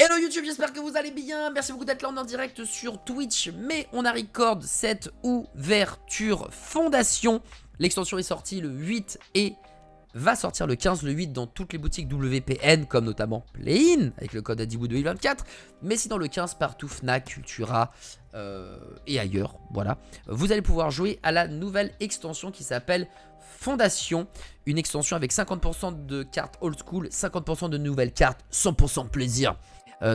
Hello YouTube, j'espère que vous allez bien. Merci beaucoup d'être là, on est en direct sur Twitch. Mais on a record cette ouverture fondation. L'extension est sortie le 8 et va sortir le 15, le 8 dans toutes les boutiques WPN, comme notamment Play-in, avec le code ADIBOU 2024. Mais sinon le 15 partout, Fnac, Cultura et ailleurs. Voilà. Vous allez pouvoir jouer à la nouvelle extension qui s'appelle Fondation. Une extension avec 50% de cartes old school, 50% de nouvelles cartes, 100% de plaisir.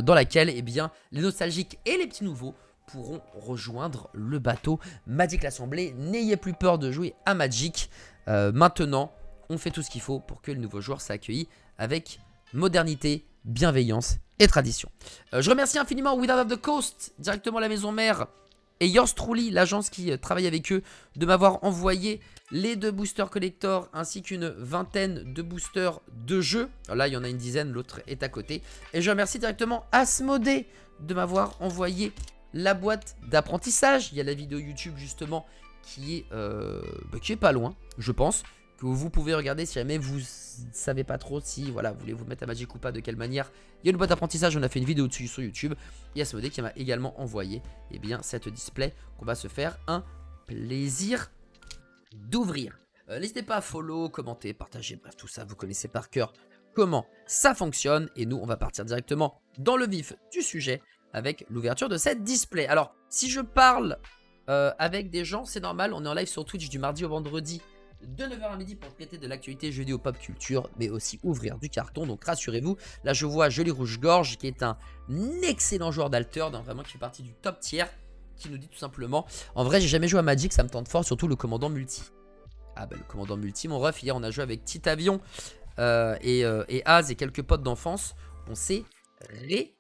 Dans laquelle eh bien, les nostalgiques et les petits nouveaux pourront rejoindre le bateau Magic l'Assemblée. N'ayez plus peur de jouer à Magic. Maintenant, on fait tout ce qu'il faut pour que le nouveau joueur soit accueilli avec modernité, bienveillance et tradition. Je remercie infiniment Wizard of the Coast, directement la maison mère, et Yours Truly, l'agence qui travaille avec eux, de m'avoir envoyé les 2 boosters collector ainsi qu'une vingtaine de boosters de jeux. Alors là, il y en a une dizaine, l'autre est à côté. Et je remercie directement Asmodée de m'avoir envoyé la boîte d'apprentissage. Il y a la vidéo YouTube justement qui est pas loin, je pense, que vous pouvez regarder si jamais vous savez pas trop si voilà, vous voulez vous mettre à Magic ou pas, de quelle manière. Il y a une boîte d'apprentissage, on a fait une vidéo dessus sur YouTube. Et Asmodée qui m'a également envoyé cette display qu'on va se faire un plaisir d'ouvrir. N'hésitez pas à follow, commenter, partager, bref tout ça, vous connaissez par cœur comment ça fonctionne. Et nous on va partir directement dans le vif du sujet avec l'ouverture de cette display. Alors si je parle avec des gens, c'est normal, on est en live sur Twitch du mardi au vendredi de 9h à midi pour traiter de l'actualité jeux vidéo pop culture, mais aussi ouvrir du carton, donc rassurez-vous. Là je vois Joli Rouge Gorge qui est un excellent joueur d'alter, vraiment qui fait partie du top tier, qui nous dit tout simplement: en vrai j'ai jamais joué à Magic, ça me tente fort, surtout le commandant multi. Ah bah le commandant multi mon ref, hier on a joué avec Titavion et Az et quelques potes d'enfance, on s'est régalé.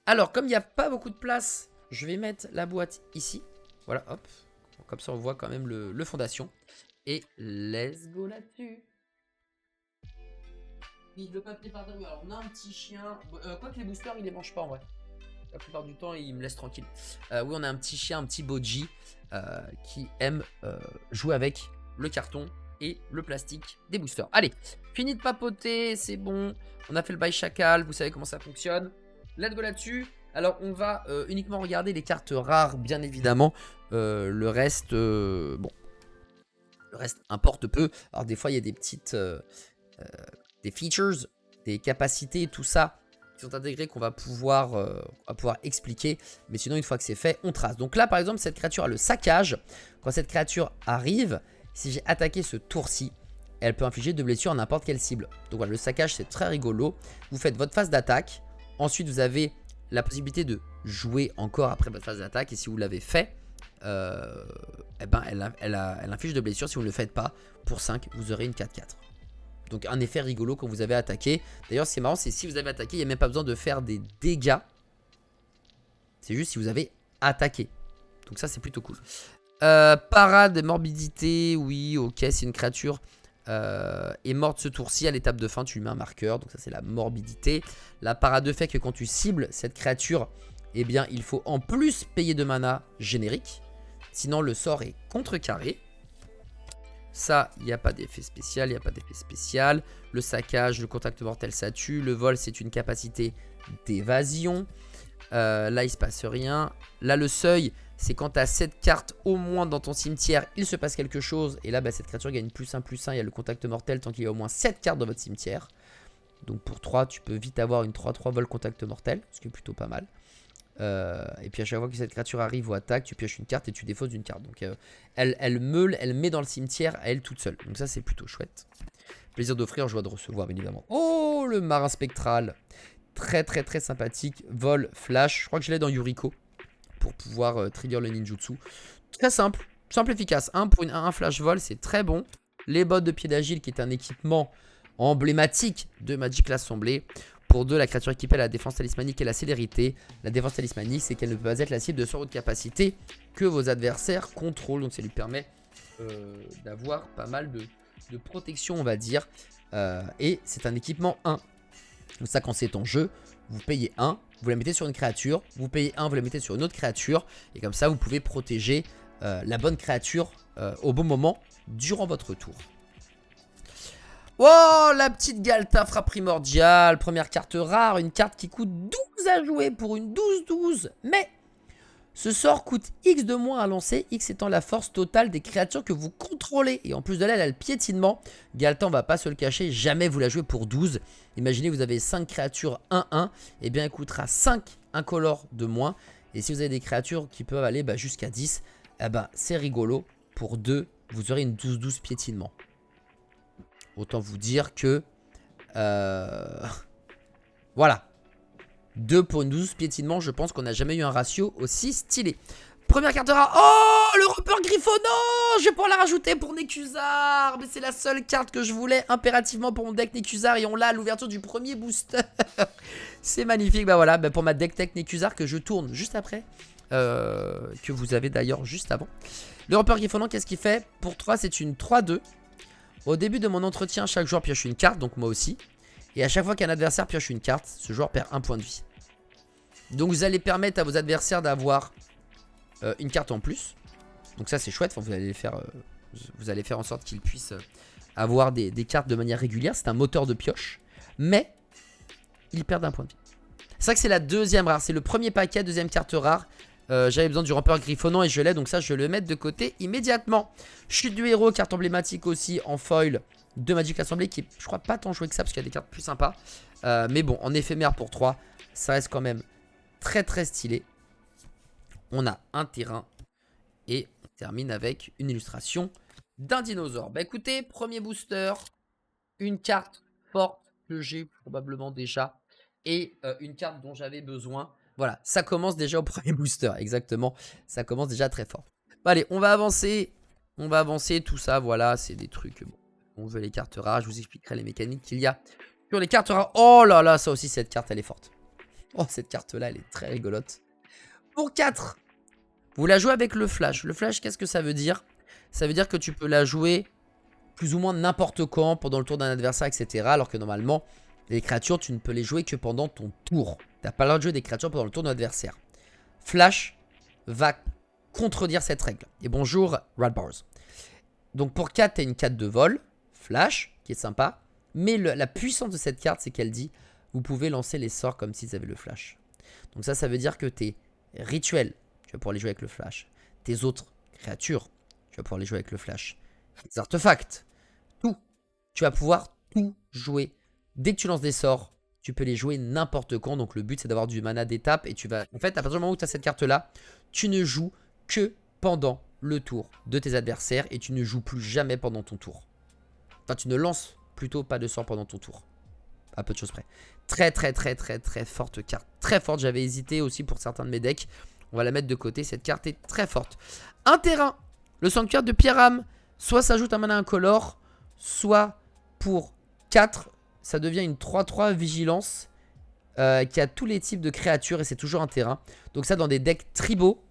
Alors comme il n'y a pas beaucoup de place, je vais mettre la boîte ici, voilà hop. Comme ça on voit quand même le fondation. Et let's go là-dessus. Vive le papier par derrière. Alors on a un petit chien. Quoi que les boosters il les mange pas en vrai. La plupart du temps il me laisse tranquille. Oui, on a un petit chien, un petit boji qui aime jouer avec le carton et le plastique des boosters. Allez, fini de papoter, c'est bon. On a fait le bail chacal, vous savez comment ça fonctionne. Let's go là-dessus. Alors on va uniquement regarder les cartes rares, bien évidemment. Le reste, bon, le reste importe peu. Alors des fois il y a des petites, des features, des capacités, tout ça qui sont intégrés qu'on va pouvoir expliquer. Mais sinon une fois que c'est fait, on trace. Donc là par exemple cette créature a le saccage. Quand cette créature arrive, si j'ai attaqué ce tour-ci, elle peut infliger 2 blessures à n'importe quelle cible. Donc voilà, le saccage c'est très rigolo. Vous faites votre phase d'attaque. Ensuite vous avez la possibilité de jouer encore après votre phase d'attaque. Et si vous l'avez fait, elle inflige de blessures. Si vous ne le faites pas, pour 5, vous aurez une 4-4. Donc un effet rigolo quand vous avez attaqué. D'ailleurs, ce qui est marrant, c'est si vous avez attaqué, il n'y a même pas besoin de faire des dégâts. C'est juste si vous avez attaqué. Donc ça, c'est plutôt cool. Parade, morbidité, oui, ok, c'est une créature est morte ce tour-ci. À l'étape de fin, tu lui mets un marqueur. Donc ça, c'est la morbidité. La parade fait que quand tu cibles cette créature, eh bien, il faut en plus payer de mana générique. Sinon, le sort est contrecarré. Ça, il n'y a pas d'effet spécial, il n'y a pas d'effet spécial. Le saccage, le contact mortel, ça tue. Le vol, c'est une capacité d'évasion. Là, il se passe rien. Là, le seuil, c'est quand tu as 7 cartes au moins dans ton cimetière, il se passe quelque chose. Et là, bah, cette créature gagne +1/+1. Il y a le contact mortel tant qu'il y a au moins 7 cartes dans votre cimetière. Donc pour 3, tu peux vite avoir une 3-3 vol contact mortel, ce qui est plutôt pas mal. Et puis à chaque fois que cette créature arrive ou attaque, tu pioches une carte et tu défausses d'une carte. Donc elle met dans le cimetière à elle toute seule. Donc ça c'est plutôt chouette. Plaisir d'offrir, joie de recevoir bien évidemment. Oh, le marin spectral. Très très très sympathique. Vol, flash. Je crois que je l'ai dans Yuriko pour pouvoir trigger le ninjutsu. Très simple, simple efficace. Pour un flash vol, c'est très bon. Les bottes de pied d'agile qui est un équipement emblématique de Magic l'Assemblée. Pour 2, la créature équipée a la défense talismanique et la célérité. La défense talismanique, c'est qu'elle ne peut pas être la cible de sort ou de capacité que vos adversaires contrôlent. Donc ça lui permet d'avoir pas mal de protection, on va dire. Et c'est un équipement 1. Donc ça, quand c'est en jeu, vous payez 1, vous la mettez sur une créature. Vous payez 1, vous la mettez sur une autre créature. Et comme ça, vous pouvez protéger la bonne créature au bon moment durant votre tour. Oh, la petite Ghalta frappe primordiale. Première carte rare, une carte qui coûte 12 à jouer pour une 12-12. Mais ce sort coûte X de moins à lancer, X étant la force totale des créatures que vous contrôlez. Et en plus de là, elle a le piétinement. Ghalta, on va pas se le cacher, jamais vous la jouez pour 12. Imaginez, vous avez 5 créatures 1-1. Et bien, elle coûtera 5 incolores de moins. Et si vous avez des créatures qui peuvent aller jusqu'à 10, eh ben, c'est rigolo. Pour 2, vous aurez une 12-12 piétinement. Autant vous dire que... voilà. 2 pour une 12 piétinement, je pense qu'on n'a jamais eu un ratio aussi stylé. Première carte rare. Oh, le Repère Griffonnant. Je vais pouvoir la rajouter pour Nekusar. Mais c'est la seule carte que je voulais impérativement pour mon deck Nekusar. Et on l'a à l'ouverture du premier booster. C'est magnifique. Bah voilà, pour ma deck tech Nekusar que je tourne juste après. Que vous avez d'ailleurs juste avant. Le Repère Griffonnant, qu'est-ce qu'il fait? Pour 3, c'est une 3-2. Au début de mon entretien, chaque joueur pioche une carte, donc moi aussi. Et à chaque fois qu'un adversaire pioche une carte, ce joueur perd 1 point de vie. Donc vous allez permettre à vos adversaires d'avoir une carte en plus. Donc ça c'est chouette, vous allez faire en sorte qu'ils puissent avoir des cartes de manière régulière. C'est un moteur de pioche. Mais ils perdent 1 point de vie. C'est vrai que c'est la deuxième rare, c'est le premier paquet, deuxième carte rare. J'avais besoin du Rampeur Griffonnant et je l'ai, donc ça je vais le mettre de côté immédiatement. Chute du héros, carte emblématique aussi en foil de Magic l'Assemblée qui est, je crois, pas tant joué que ça parce qu'il y a des cartes plus sympas. Mais bon, en éphémère pour 3, ça reste quand même très très stylé. On a un terrain et on termine avec une illustration d'un dinosaure. Bah écoutez, premier booster, une carte forte que j'ai probablement déjà et une carte dont j'avais besoin. Voilà, ça commence déjà au premier booster, exactement. Ça commence déjà très fort. Bon, allez, on va avancer. On va avancer, tout ça, voilà, c'est des trucs. Bon, on veut les cartes rares, je vous expliquerai les mécaniques qu'il y a sur les cartes rares. Oh là là, ça aussi, cette carte, elle est forte. Oh, cette carte-là, elle est très rigolote. Pour 4, vous la jouez avec le flash. Le flash, qu'est-ce que ça veut dire? Ça veut dire que tu peux la jouer plus ou moins n'importe quand, pendant le tour d'un adversaire, etc. Alors que normalement, les créatures, tu ne peux les jouer que pendant ton tour. Tu n'as pas le droit de jouer des créatures pendant le tour d'un adversaire. Flash va contredire cette règle. Et bonjour, Radbars. Donc pour 4, tu as une 4 de vol. Flash, qui est sympa. Mais la puissance de cette carte, c'est qu'elle dit vous pouvez lancer les sorts comme s'ils avaient le flash. Donc ça veut dire que tes rituels, tu vas pouvoir les jouer avec le flash. Tes autres créatures, tu vas pouvoir les jouer avec le flash. Tes artefacts, tout. Tu vas pouvoir tout jouer. Dès que tu lances des sorts, tu peux les jouer n'importe quand. Donc le but, c'est d'avoir du mana d'étape. Et tu vas... En fait, à partir du moment où tu as cette carte-là, tu ne joues que pendant le tour de tes adversaires. Et tu ne joues plus jamais pendant ton tour. Enfin, tu ne lances plutôt pas de sorts pendant ton tour. À peu de choses près. Très, très, très, très, très forte carte. Très forte. J'avais hésité aussi pour certains de mes decks. On va la mettre de côté. Cette carte est très forte. Un terrain. Le sanctuaire de Pierram. Soit ça ajoute un mana incolore. Soit pour 4, ça devient une 3-3 vigilance. Qui a tous les types de créatures. Et c'est toujours un terrain. Donc ça dans des decks tribaux.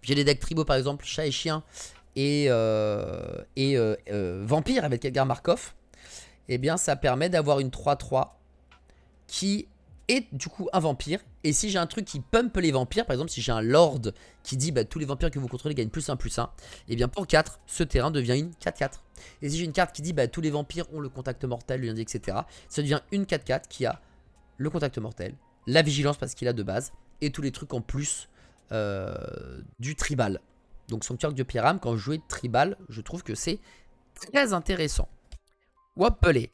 J'ai des decks tribaux par exemple. Chat et chien. Et vampire avec Edgar Markov. Eh bien ça permet d'avoir une 3-3 qui est du coup un vampire. Et si j'ai un truc qui pump les vampires, par exemple si j'ai un lord qui dit tous les vampires que vous contrôlez gagnent +1/+1, et bien pour 4, ce terrain devient une 4-4. Et si j'ai une carte qui dit tous les vampires ont le contact mortel, le lundi, etc., ça devient une 4-4 qui a le contact mortel, la vigilance parce qu'il a de base, et tous les trucs en plus du tribal. Donc Sanctuaire de Pierram, quand je jouais tribal, je trouve que c'est très intéressant. Wapelé.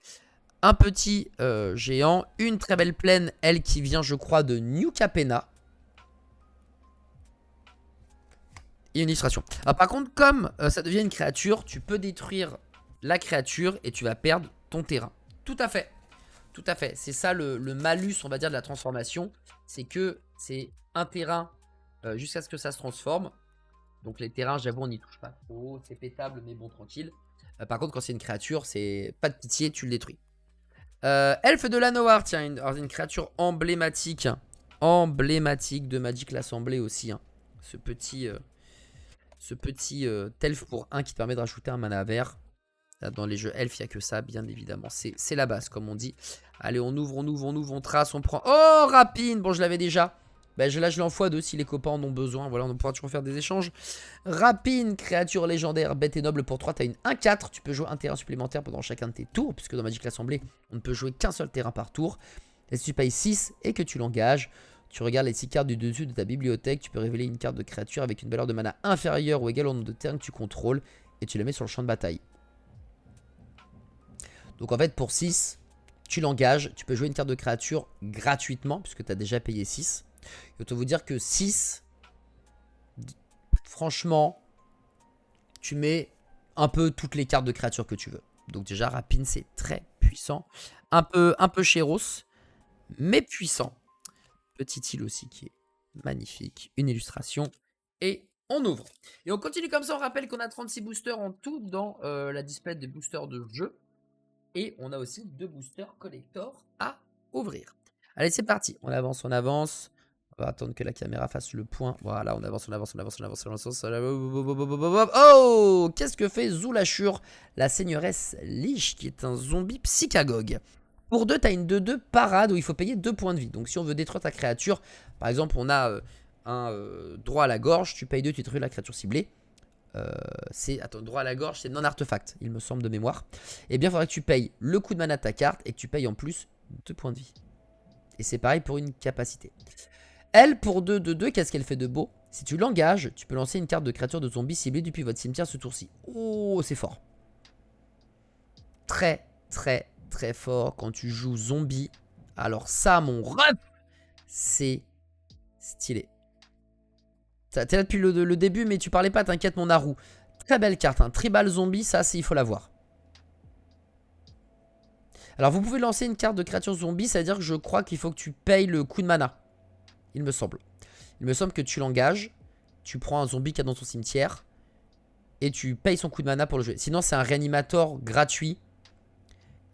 Un petit géant, une très belle plaine, elle qui vient je crois de New Capenna. Et une illustration. Alors, par contre comme ça devient une créature, tu peux détruire la créature et tu vas perdre ton terrain. Tout à fait. Tout à fait. C'est ça le malus on va dire de la transformation. C'est que c'est un terrain jusqu'à ce que ça se transforme. Donc les terrains j'avoue on n'y touche pas trop. C'est pétable mais bon tranquille. Par contre quand c'est une créature c'est pas de pitié, tu le détruis. Elfe de Lanoir, tiens, une créature emblématique. Emblématique de Magic l'Assemblée aussi. Hein. Ce petit elfe pour 1 qui te permet de rajouter un mana vert. Là, dans les jeux elfe, il n'y a que ça, bien évidemment. C'est la base, comme on dit. Allez, on ouvre, on trace, on prend. Oh, rapine. Bon, je l'avais déjà. Bah, là, je l'ai en x2 si les copains en ont besoin. Voilà, on pourra toujours faire des échanges. Rapine, créature légendaire, bête et noble pour 3. Tu as une 1-4. Tu peux jouer un terrain supplémentaire pendant chacun de tes tours, puisque dans Magic l'Assemblée, on ne peut jouer qu'un seul terrain par tour. Et si tu payes 6 et que tu l'engages, tu regardes les 6 cartes du dessus de ta bibliothèque. Tu peux révéler une carte de créature avec une valeur de mana inférieure ou égale au nombre de terrains que tu contrôles. Et tu la mets sur le champ de bataille. Donc en fait, pour 6, tu l'engages. Tu peux jouer une carte de créature gratuitement, puisque tu as déjà payé 6. Et autant vous dire que 6, franchement, tu mets un peu toutes les cartes de créature que tu veux. Donc déjà, Rapine, c'est très puissant. Un peu chéros, mais puissant. Petit île aussi qui est magnifique. Une illustration. Et on ouvre. Et on continue comme ça. On rappelle qu'on a 36 boosters en tout dans la display des boosters de jeu. Et on a aussi 2 boosters collector à ouvrir. Allez, c'est parti. On avance, on avance. On va attendre que la caméra fasse le point. Voilà, on avance, on avance, on avance, on avance, on avance. Oh, qu'est-ce que fait Zulashur, la seigneuresse Lich, qui est un zombie psychagogue. Pour 2, tu as une 2-2 parade où il faut payer 2 points de vie. Donc si on veut détruire ta créature, par exemple, on a un droit à la gorge, tu payes 2, tu détruis la créature ciblée. Attends, droit à la gorge, c'est non-artefact, il me semble de mémoire. Eh bien, il faudrait que tu payes le coût de mana de ta carte et que tu payes en plus 2 points de vie. Et c'est pareil pour une capacité. Elle, pour 2-2-2, qu'est-ce qu'elle fait de beau? Si tu l'engages, tu peux lancer une carte de créature de zombie ciblée depuis votre cimetière ce tour-ci. Oh, c'est fort. Très, très, très fort quand tu joues zombie. Alors ça, mon ref, c'est stylé. T'es là depuis le début, mais tu parlais pas, t'inquiète mon Naru. Très belle carte, hein. Tribal zombie, ça, il faut l'avoir. Alors vous pouvez lancer une carte de créature zombie, c'est-à-dire que je crois qu'il faut que tu payes le coût de mana. Il me semble. Il me semble que tu l'engages, tu prends un zombie qu'il y a dans ton cimetière, et tu payes son coût de mana pour le jouer. Sinon, c'est un réanimator gratuit.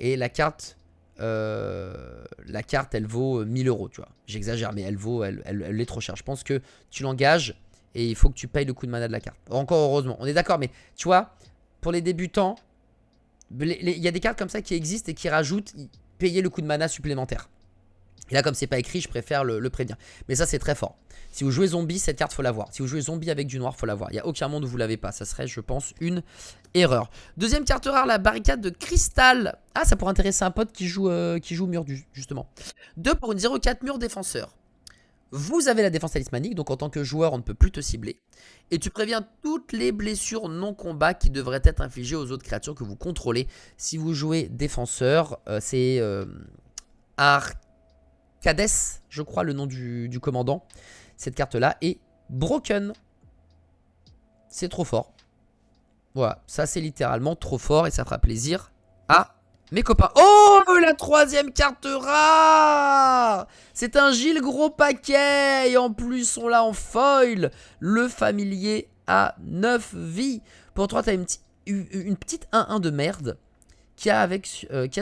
Et la carte, elle vaut 1000 €, tu vois. J'exagère, mais elle est trop chère. Je pense que tu l'engages et il faut que tu payes le coût de mana de la carte. Encore heureusement, on est d'accord, mais tu vois, pour les débutants, il y a des cartes comme ça qui existent et qui rajoutent payer le coût de mana supplémentaire. Et là, comme c'est pas écrit, je préfère le prévenir. Mais ça, c'est très fort. Si vous jouez zombie, cette carte, faut l'avoir. Si vous jouez zombie avec du noir, faut l'avoir. Il n'y a aucun monde où vous l'avez pas. Ça serait, je pense, une erreur. Deuxième carte rare, la barricade de cristal. Ah, ça pourrait intéresser un pote qui joue mur, justement. 2 pour une 0-4 mur défenseur. Vous avez la défense talismanique, donc en tant que joueur, on ne peut plus te cibler. Et tu préviens toutes les blessures non-combat qui devraient être infligées aux autres créatures que vous contrôlez. Si vous jouez défenseur, c'est Arcades, je crois, le nom du commandant. Cette carte-là est broken. C'est trop fort. Voilà, ça c'est littéralement trop fort et ça fera plaisir à mes copains. Oh, la 3e carte rare! C'est un Gilles gros paquet et en plus on l'a en foil. Le familier à 9 vies. Pour toi, tu as une petite 1-1 de merde qui a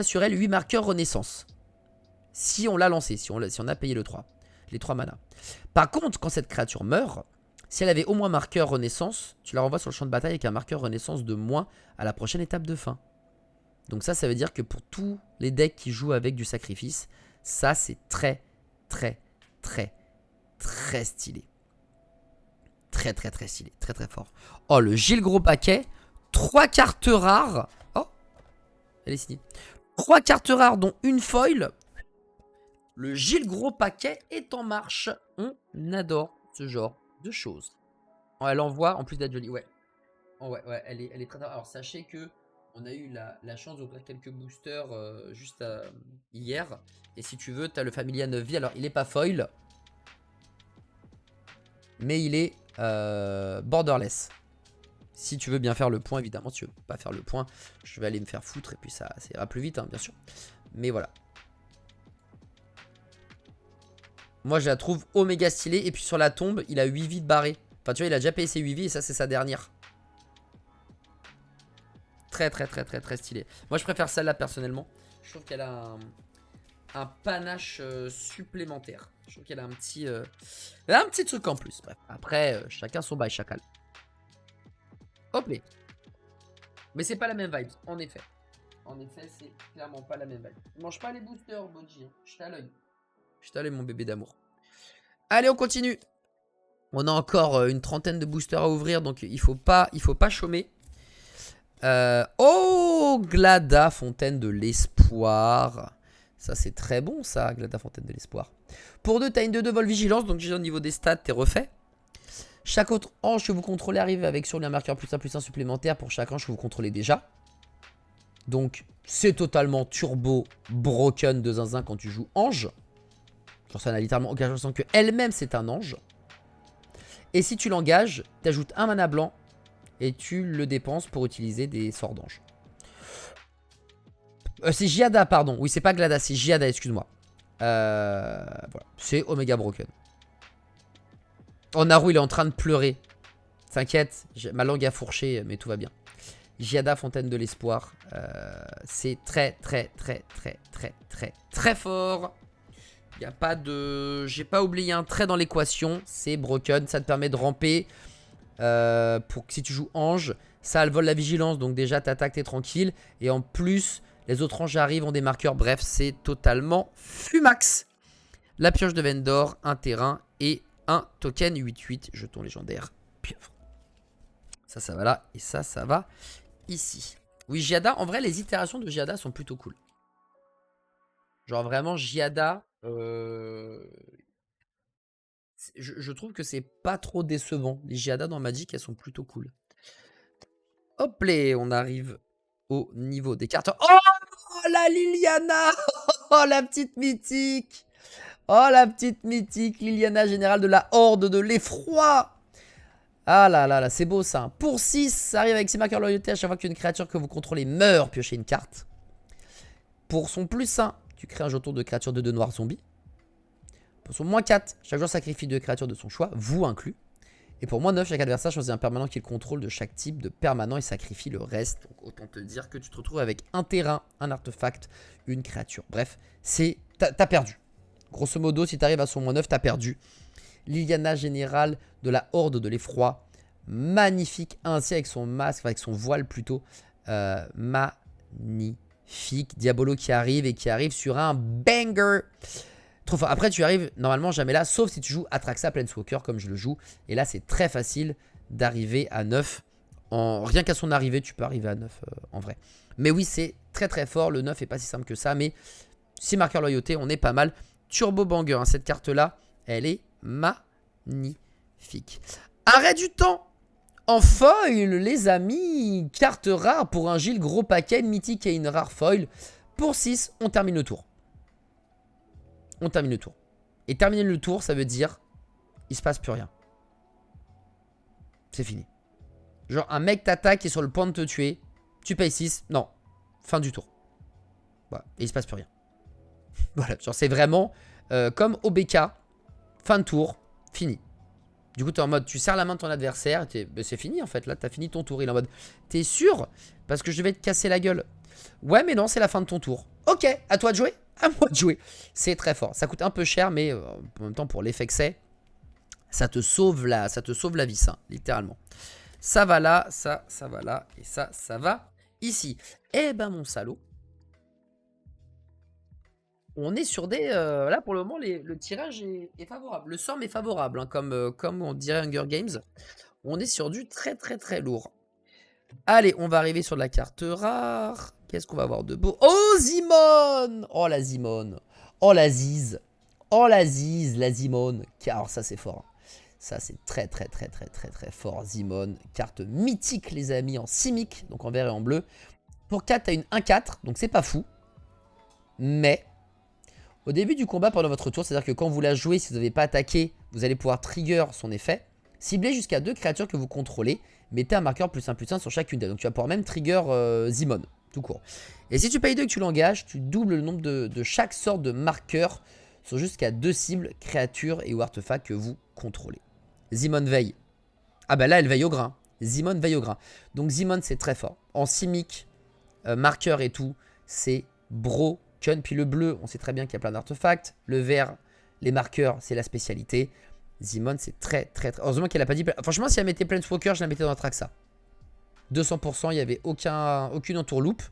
sur elle 8 marqueurs renaissance. Si on l'a lancé, si on a payé les 3 manas. Par contre, quand cette créature meurt, si elle avait au moins marqueur renaissance, tu la renvoies sur le champ de bataille avec un marqueur renaissance de moins à la prochaine étape de fin. Donc ça veut dire que pour tous les decks qui jouent avec du sacrifice, ça c'est très, très, très, très stylé. Très, très, très stylé. Très, très fort. Oh, le Gilles gros paquet. 3 cartes rares. Oh, elle est signée. 3 cartes rares dont une foil. Le Gilles gros paquet est en marche. On adore ce genre de choses. Oh, elle envoie en plus d'être jolie. Ouais. Oh, ouais, elle est très... Alors sachez que on a eu la chance d'ouvrir quelques boosters juste hier. Et si tu veux, tu as le Familia 9 vie. Alors il est pas foil. Mais il est borderless. Si tu veux bien faire le point, évidemment. Si tu veux pas faire le point, je vais aller me faire foutre. Et puis ça ira plus vite, hein, bien sûr. Mais voilà. Moi, je la trouve oméga stylée. Et puis sur la tombe, il a 8 vies de barré. Enfin, tu vois, il a déjà payé ses 8 vies. Et ça, c'est sa dernière. Très, très, très, très, très stylé. Moi, je préfère celle-là, personnellement. Je trouve qu'elle a un panache supplémentaire. Je trouve qu'elle a un petit truc en plus. Bref, après, chacun son bail, chacal. Hop là. Mais c'est pas la même vibe, en effet. En effet, c'est clairement pas la même vibe. Mange pas les boosters, Boji. Je t'ai à l'œil. Je t'ai à l'œil, mon bébé d'amour. Allez, on continue. On a encore une trentaine de boosters à ouvrir, donc il faut pas chômer. Oh, Glada, Fontaine de l'Espoir. Ça, c'est très bon, ça, Glada, Fontaine de l'Espoir. Pour 2, t'as une 2-2 vol vigilance, donc déjà au niveau des stats, t'es refait. Chaque autre ange que vous contrôlez arrive avec sur lui un marqueur +1/+1 supplémentaire pour chaque ange que vous contrôlez déjà. Donc, c'est totalement turbo broken de zinzin quand tu joues ange. Genre, ça n'a littéralement aucun chance que elle-même, c'est un ange. Et si tu l'engages, t'ajoutes un mana blanc et tu le dépenses pour utiliser des sorts d'ange. C'est Giada, pardon. Oui, c'est pas Glada, c'est Giada, excuse-moi. Voilà, c'est Omega Broken. Oh, Naru, il est en train de pleurer. T'inquiète, ma langue a fourché, mais tout va bien. Giada, Fontaine de l'Espoir. C'est très fort. Y a pas de... J'ai pas oublié un trait dans l'équation. C'est broken. Ça te permet de ramper. Pour que si tu joues ange, ça elle vole la vigilance. Donc déjà, t'attaques, t'es tranquille. Et en plus, les autres anges arrivent, ont des marqueurs. Bref, c'est totalement fumax. La pioche de Vendor, un terrain et un token 8/8, jeton légendaire pieuvre. Ça va là. Et ça va ici. Oui, Giada, en vrai, les itérations de Giada sont plutôt cool. Genre vraiment, Giada, je trouve que c'est pas trop décevant. Les Giada dans Magic, elles sont plutôt cool. Hop là, on arrive au niveau des cartes. Oh, la Liliana. Oh, la petite mythique. Oh, la petite mythique Liliana, générale de la Horde de l'Effroi. Ah là là là, c'est beau ça. Pour 6, ça arrive avec ses marqueurs loyauté. À chaque fois qu'une créature que vous contrôlez meurt, piochez une carte. Pour son +1, tu crées un jeton de créature de 2 noirs zombies. Pour son -4, chaque joueur sacrifie 2 créatures de son choix, vous inclus. Et pour -9, chaque adversaire choisit un permanent qu'il contrôle de chaque type de permanent et sacrifie le reste. Donc autant te dire que tu te retrouves avec un terrain, un artefact, une créature. Bref, t'as perdu. Grosso modo, si t'arrives à son -9, t'as perdu. Liliana générale de la Horde de l'Effroi. Magnifique, ainsi avec son masque, avec son voile plutôt. Magnifique. Diabolo qui arrive et qui arrive sur un banger. Trop fort. Après, tu arrives normalement jamais là, sauf si tu joues Atraxa Planeswalker comme je le joue. Et là, c'est très facile d'arriver à 9. Rien qu'à son arrivée, tu peux arriver à 9 en vrai. Mais oui, c'est très fort. Le 9 est pas si simple que ça. Mais 6 marqueurs loyauté, on est pas mal. Turbo banger, hein. Cette carte-là, elle est magnifique. Arrêt du temps en foil, les amis. Carte rare pour un Gilles, gros paquet, mythique et une rare foil. Pour 6, on termine le tour. On termine le tour. Et terminer le tour, ça veut dire il se passe plus rien. C'est fini. Genre un mec t'attaque et est sur le point de te tuer. Tu payes 6. Non. Fin du tour. Voilà. Et il se passe plus rien. Voilà. Genre c'est vraiment comme OBK. Fin de tour. Fini. Du coup, tu es en mode, tu serres la main de ton adversaire. Ben, c'est fini en fait. Là, tu as fini ton tour. Il est en mode, t'es sûr? Parce que je vais te casser la gueule. Ouais, mais non, c'est la fin de ton tour. Ok, à toi de jouer. À moi de jouer. C'est très fort. Ça coûte un peu cher, mais en même temps, pour l'effet que c'est, ça te sauve la vie, ça, littéralement. Ça va là, ça va là, et ça va ici. Eh ben, mon salaud. On est sur des... là, pour le moment, le tirage est favorable. Le sort est favorable, hein, comme on dirait Hunger Games. On est sur du très lourd. Allez, on va arriver sur de la carte rare. Qu'est-ce qu'on va avoir de beau? Oh, Zimone! Oh, la Zimone. Oh, la Ziz. Oh, la Ziz, la Zimone. Alors, ça, c'est fort. Ça, c'est très fort. Zimone. Carte mythique, les amis, en simique. Donc, en vert et en bleu. Pour 4, t'as une 1-4. Donc, c'est pas fou. Mais... au début du combat pendant votre tour, c'est-à-dire que quand vous la jouez, si vous n'avez pas attaqué, vous allez pouvoir trigger son effet. Ciblez jusqu'à 2 créatures que vous contrôlez. Mettez un marqueur +1/+1 sur chacune d'elles. Donc tu vas pouvoir même trigger Zimone, tout court. Et si tu payes 2 et que tu l'engages, tu doubles le nombre de chaque sorte de marqueur sur jusqu'à 2 cibles, créatures et ou artefacts que vous contrôlez. Zimone veille. Ah bah là, elle veille au grain. Zimone veille au grain. Donc Zimone, c'est très fort. En simique, marqueur et tout, c'est bro. Puis le bleu, on sait très bien qu'il y a plein d'artefacts. Le vert, les marqueurs, c'est la spécialité. Zimone, c'est très... heureusement qu'elle n'a pas dit... franchement, si elle mettait Planeswalker, je la mettais dans Atraxa. 200%, il n'y avait aucune entourloupe.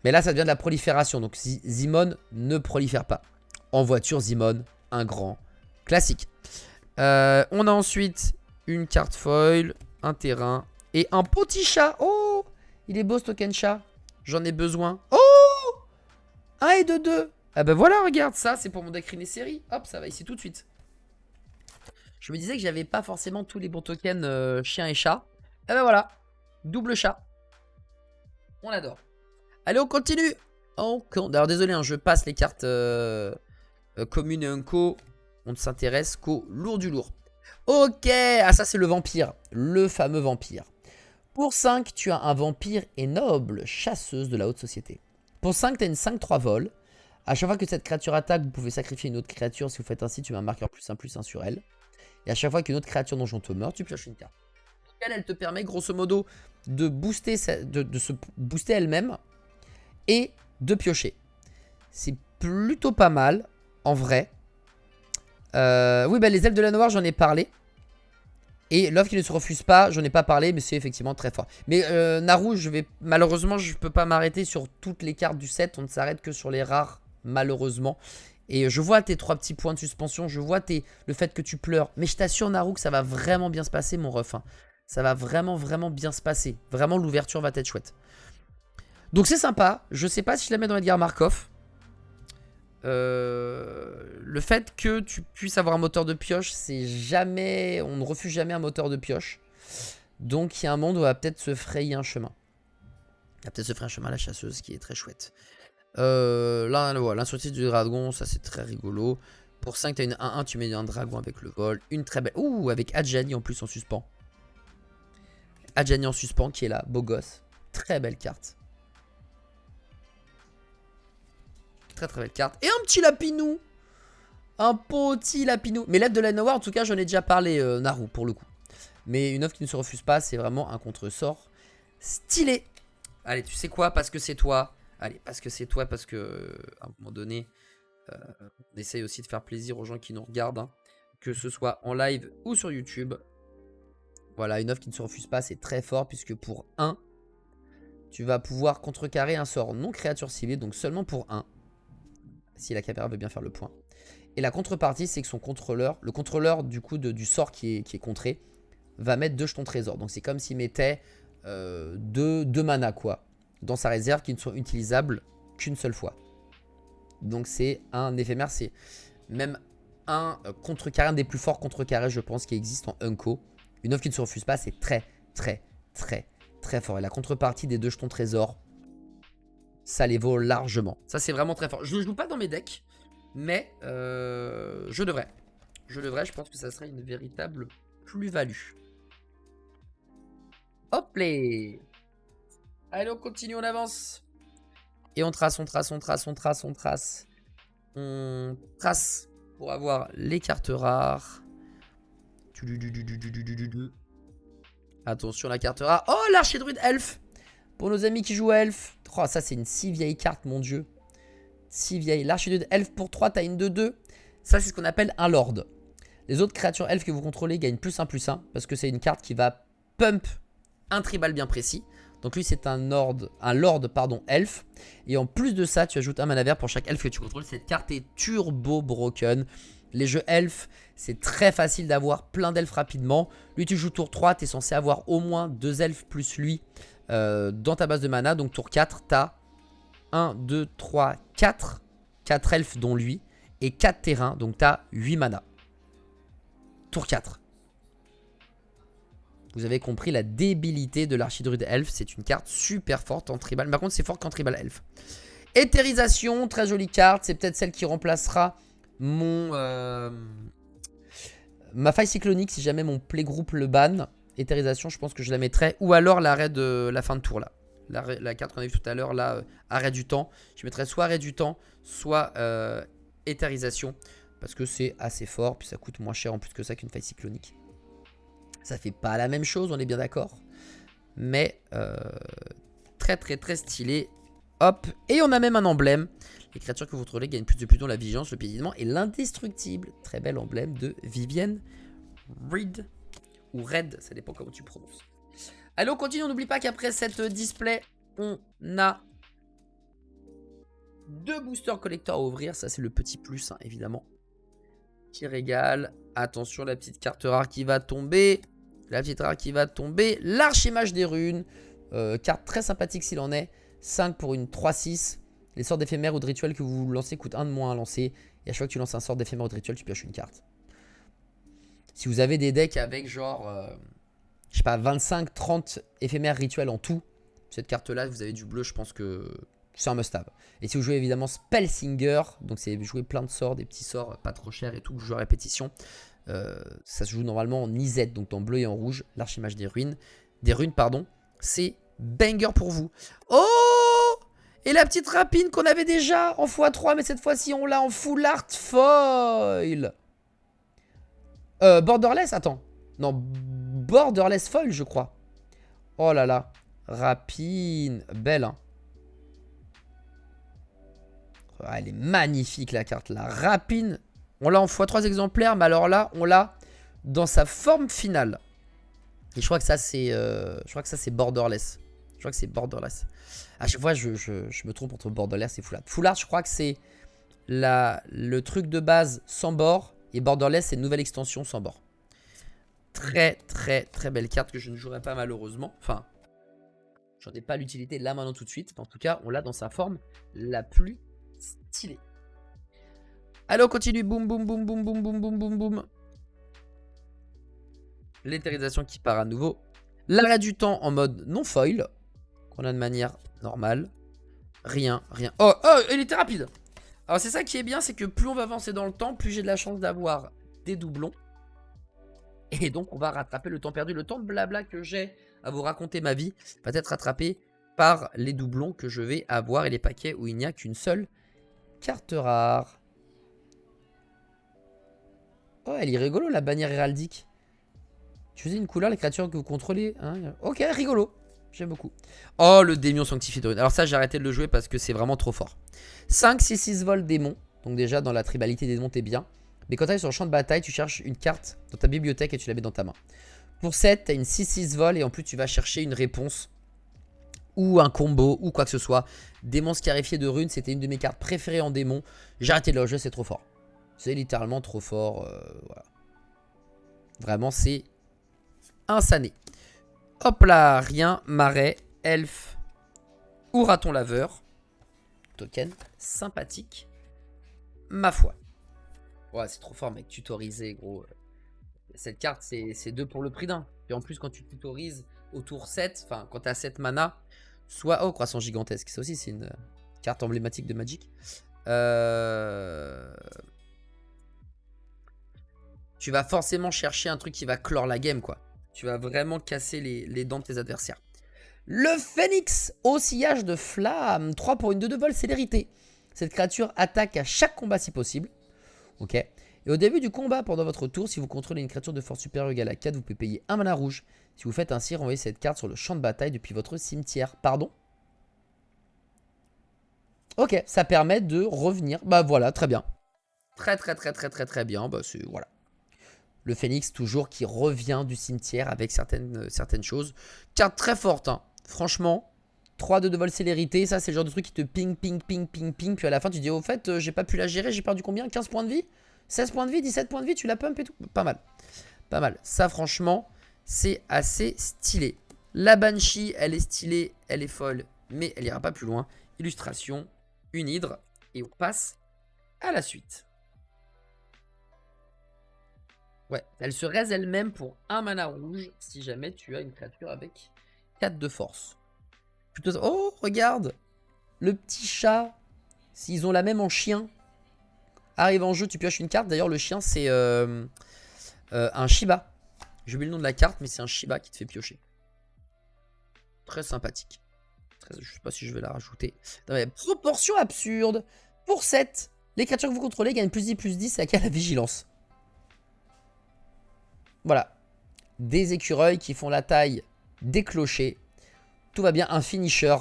Mais là, ça devient de la prolifération. Donc Zimone ne prolifère pas. En voiture, Zimone, un grand Classique. On a ensuite une carte foil, un terrain et un petit chat. Oh, il est beau ce token chat. J'en ai besoin. Oh, 1 et 2. Ah bah voilà, regarde, ça c'est pour mon deck Rine série. Hop, ça va ici tout de suite. Je me disais que j'avais pas forcément tous les bons tokens chien et chat. Et ben voilà, double chat. On adore. Allez, on continue. Alors désolé, hein, je passe les cartes communes et unco. On ne s'intéresse qu'au lourd du lourd. Ok, ah ça c'est le vampire. Le fameux vampire. Pour 5, tu as un vampire et noble chasseuse de la haute société. Pour 5, tu as une 5-3 vol. À chaque fois que cette créature attaque, vous pouvez sacrifier une autre créature. Si vous faites ainsi, tu mets un marqueur +1/+1 sur elle. Et à chaque fois qu'une autre créature donjon te meurt, tu pioches une carte. Elle te permet grosso modo de booster, de se booster elle-même et de piocher. C'est plutôt pas mal, en vrai. Oui, bah les elfes de la noire, j'en ai parlé. Et l'offre qui ne se refuse pas, j'en ai pas parlé, mais c'est effectivement très fort. Mais Naru, malheureusement, je peux pas m'arrêter sur toutes les cartes du set. On ne s'arrête que sur les rares, malheureusement. Et je vois tes 3 petits points de suspension, je vois le fait que tu pleures. Mais je t'assure, Naru, que ça va vraiment bien se passer, mon ref. Hein. Ça va vraiment, vraiment bien se passer. Vraiment, l'ouverture va être chouette. Donc c'est sympa. Je sais pas si je la mets dans Edgar Markov. Le fait que tu puisses avoir un moteur de pioche, c'est jamais... On ne refuse jamais un moteur de pioche. Donc il y a un monde où elle va peut-être se frayer un chemin. Elle va peut-être se frayer un chemin à la chasseuse, qui est très chouette. Là, voilà, l'insortie du dragon, ça c'est très rigolo. Pour 5, tu as une 1-1, tu mets un dragon avec le vol. Une très belle... Ouh, avec Adjani en plus en suspens. Adjani en suspens qui est là, beau gosse. Très belle carte. Très très belle carte. Et un petit lapinou. Un petit lapinou. Mais l'aide de la Noire, en tout cas, j'en ai déjà parlé, Naru, pour le coup. Mais une offre qui ne se refuse pas, c'est vraiment un contre-sort stylé. Allez, tu sais quoi? Parce que c'est toi. Allez, parce que c'est toi, parce que à un moment donné, on essaye aussi de faire plaisir aux gens qui nous regardent. Hein, que ce soit en live ou sur YouTube. Voilà, une offre qui ne se refuse pas, c'est très fort, puisque pour 1, tu vas pouvoir contrecarrer un sort non créature ciblée, donc seulement pour 1. Si la caméra veut bien faire le point. Et la contrepartie, c'est que son contrôleur, le contrôleur du coup du sort qui est contré, va mettre 2 jetons trésor. Donc c'est comme s'il mettait 2 mana quoi, dans sa réserve qui ne sont utilisables qu'une seule fois. Donc c'est un éphémère, c'est même un contrecarré, un des plus forts contrecarrés je pense qui existe en Unco. Une offre qui ne se refuse pas, c'est très très très très fort. Et la contrepartie des 2 jetons trésor, ça les vaut largement. Ça, c'est vraiment très fort. Je ne joue pas dans mes decks, mais je devrais. Je pense que ça serait une véritable plus-value. Hop les. Allez, on continue, on avance. Et on trace, on trace, on trace, on trace, on trace. On trace pour avoir les cartes rares. Attention, la carte rare. Oh, l'archidruide elfe. Pour nos amis qui jouent à elfe. Oh, ça, c'est une si vieille carte, mon dieu. Si vieille. L'archidruide elfe pour 3, t'as une 2-2. Ça, c'est ce qu'on appelle un lord. Les autres créatures elfes que vous contrôlez gagnent +1/+1. Parce que c'est une carte qui va pump un tribal bien précis. Donc lui, c'est un lord elfe. Et en plus de ça, tu ajoutes un mana vert pour chaque elfe que tu contrôles. Cette carte est turbo broken. Les jeux elfes, c'est très facile d'avoir plein d'elfes rapidement. Lui, tu joues tour 3, tu es censé avoir au moins 2 elfes plus lui dans ta base de mana. Donc tour 4, tu as 1, 2, 3, 4. 4 elfes dont lui. Et 4 terrains, donc tu as 8 mana. Tour 4. Vous avez compris la débilité de l'archidruide elfe. C'est une carte super forte en tribal. Par contre, c'est fort qu'en tribal elfe. Éthérisation, très jolie carte. C'est peut-être celle qui remplacera ma faille cyclonique si jamais mon playgroup le ban. Éthérisation, je pense que je la mettrais. Ou alors l'arrêt de la fin de tour là. La carte qu'on a vue tout à l'heure là, arrêt du temps. Je mettrais soit arrêt du temps, soit éthérisation. Parce que c'est assez fort. Puis ça coûte moins cher en plus que ça qu'une faille cyclonique. Ça fait pas la même chose, on est bien d'accord. Mais très très très stylé. Hop, et on a même un emblème. Les créatures que vous contrôlez gagnent plus de plus dans la vigilance, le piétinement et l'indestructible. Très bel emblème de Vivienne Reed. Ou Red, ça dépend comment tu prononces. Allez, on continue, on n'oublie pas qu'après cette display, on a 2 boosters collector à ouvrir. Ça, c'est le petit plus, hein, évidemment. Qui régale. Attention, la petite carte rare qui va tomber. La petite rare qui va tomber. L'archimage des runes. Carte très sympathique s'il en est. 5 pour une 3-6. Les sorts d'éphémères ou de rituels que vous lancez coûtent 1 de moins à lancer. Et à chaque fois que tu lances un sort d'éphémère ou de rituel, tu pioches une carte. Si vous avez des decks avec genre, je sais pas, 25-30 éphémères rituels en tout, cette carte-là, vous avez du bleu, je pense que c'est un must-have. Et si vous jouez évidemment Spellsinger, donc c'est jouer plein de sorts, des petits sorts pas trop chers et tout, que je joue à répétition, ça se joue normalement en IZ, donc en bleu et en rouge, l'archimage des runes, pardon, c'est banger pour vous. Oh! Et la petite rapine qu'on avait déjà en x3, mais cette fois-ci on l'a en full art foil. Borderless, attends. Non, Borderless foil, je crois. Oh là là. Rapine. Belle, hein. Oh, elle est magnifique, la carte, là. Rapine. On l'a en x3 exemplaires, mais alors là, on l'a dans sa forme finale. Et je crois que ça, c'est Borderless. Je crois que c'est Borderless. À chaque fois, je me trompe entre Borderless et Full Art. Full Art, je crois que c'est le truc de base sans bord. Et Borderless, c'est une nouvelle extension sans bord. Très, très, très belle carte que je ne jouerai pas malheureusement. Enfin, j'en ai pas l'utilité là maintenant tout de suite. En tout cas, on l'a dans sa forme la plus stylée. Allez, on continue. Boum, boum, boum, boum, boum, boum, boum, boum, boum. L'éthérisation qui part à nouveau. L'arrêt du temps en mode non foil. Qu'on a de manière normale. Rien, rien. Oh, oh, il était rapide. Alors c'est ça qui est bien, c'est que plus on va avancer dans le temps, plus j'ai de la chance d'avoir des doublons. Et donc on va rattraper le temps perdu. Le temps de blabla que j'ai à vous raconter ma vie va être rattrapé par les doublons que je vais avoir et les paquets où il n'y a qu'une seule carte rare. Oh, elle est rigolo la bannière héraldique. Choisissez une couleur, les créatures que vous contrôlez. Hein. Ok, rigolo. J'aime beaucoup. Oh, le démon sanctifié de rune. Alors ça, j'ai arrêté de le jouer parce que c'est vraiment trop fort. 5, 6, 6 vol démon. Donc déjà, dans la tribalité des démons, t'es bien. Mais quand tu arrives sur le champ de bataille, tu cherches une carte dans ta bibliothèque et tu la mets dans ta main. Pour 7, tu as une 6, 6 vol et en plus, tu vas chercher une réponse ou un combo ou quoi que ce soit. Démon scarifié de rune, c'était une de mes cartes préférées en démon. J'ai arrêté de le jouer, c'est trop fort. C'est littéralement trop fort. Voilà. Vraiment, c'est insané. Hop là, rien, marais, elfe ou raton laveur. Token sympathique, ma foi. Ouais, c'est trop fort, mec, tutorisé, gros. Cette carte, c'est 2 pour le prix d'un. Et en plus, quand tu tutorises au tour 7, enfin, quand tu as 7 mana, soit... Oh, croissant gigantesque, ça aussi, c'est une carte emblématique de Magic. Tu vas forcément chercher un truc qui va clore la game, quoi. Tu vas vraiment casser les dents de tes adversaires. Le Phénix au sillage de flamme. 3 pour une 2 de vol, célérité. Cette créature attaque à chaque combat si possible. Ok. Et au début du combat, pendant votre tour, si vous contrôlez une créature de force supérieure égale à 4, vous pouvez payer 1 mana rouge. Si vous faites ainsi, renvoyez cette carte sur le champ de bataille depuis votre cimetière. Pardon? Ok, ça permet de revenir. Bah voilà, très bien. Très bien. Bah c'est... Voilà. Le Phénix, toujours, qui revient du cimetière avec certaines choses. Carte très forte, hein. Franchement, 3 de vol célérité, ça c'est le genre de truc qui te ping. Puis à la fin tu dis, au fait, j'ai pas pu la gérer, j'ai perdu combien? 15 points de vie? 16 points de vie, 17 points de vie, tu la pump et tout. Pas mal. Pas mal. Ça franchement, c'est assez stylé. La Banshee, elle est stylée, elle est folle, mais elle ira pas plus loin. Illustration, une hydre, et on passe à la suite. Ouais, elle se raise elle-même pour 1 mana rouge si jamais tu as une créature avec 4 de force. Plutôt... Oh, regarde! Le petit chat. S'ils ont la même en chien. Arrive en jeu, tu pioches une carte. D'ailleurs, le chien, c'est un Shiba. J'ai oublié le nom de la carte, mais c'est un Shiba qui te fait piocher. Très sympathique. Je sais pas si je vais la rajouter. Non, mais proportion absurde. Pour 7, les créatures que vous contrôlez gagnent +10/+10 à la vigilance. Voilà. Des écureuils qui font la taille des clochers. Tout va bien. Un finisher.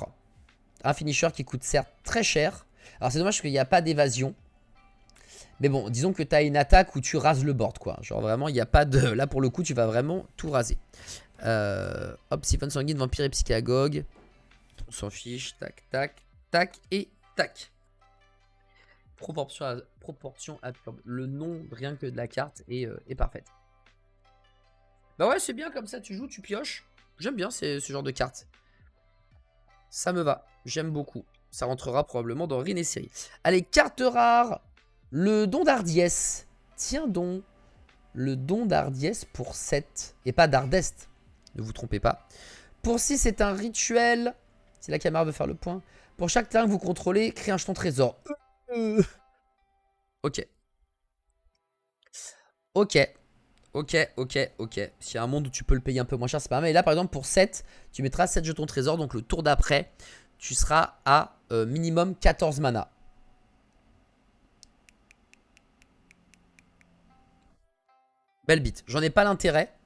Un finisher qui coûte certes très cher. Alors c'est dommage qu'il n'y a pas d'évasion. Mais bon, disons que tu as une attaque où tu rases le board, quoi. Genre vraiment, il n'y a pas de... Là, pour le coup, tu vas vraiment tout raser. Hop, siphon sanguine, vampire et psychagogue. On s'en fiche. Tac, tac, tac et tac. Proportion proportion absurde. Le nom, rien que de la carte, est parfaite. Bah ouais, c'est bien comme ça, tu joues, tu pioches. J'aime bien ce genre de carte. Ça me va, j'aime beaucoup. Ça rentrera probablement dans Rin et Série. Allez, carte rare. Le don d'hardiesse. Tiens donc. Le don d'hardiesse pour 7. Et pas d'ardeste. Ne vous trompez pas. Pour 6, c'est un rituel. Si la caméra veut faire le point. Pour chaque terrain que vous contrôlez, créez un jeton trésor. Ok. Ok. S'il y a un monde où tu peux le payer un peu moins cher, c'est pas mal. Et là, par exemple, pour 7, tu mettras 7 jetons trésor. Donc le tour d'après, tu seras à minimum 14 mana. Belle bite. J'en ai pas l'intérêt,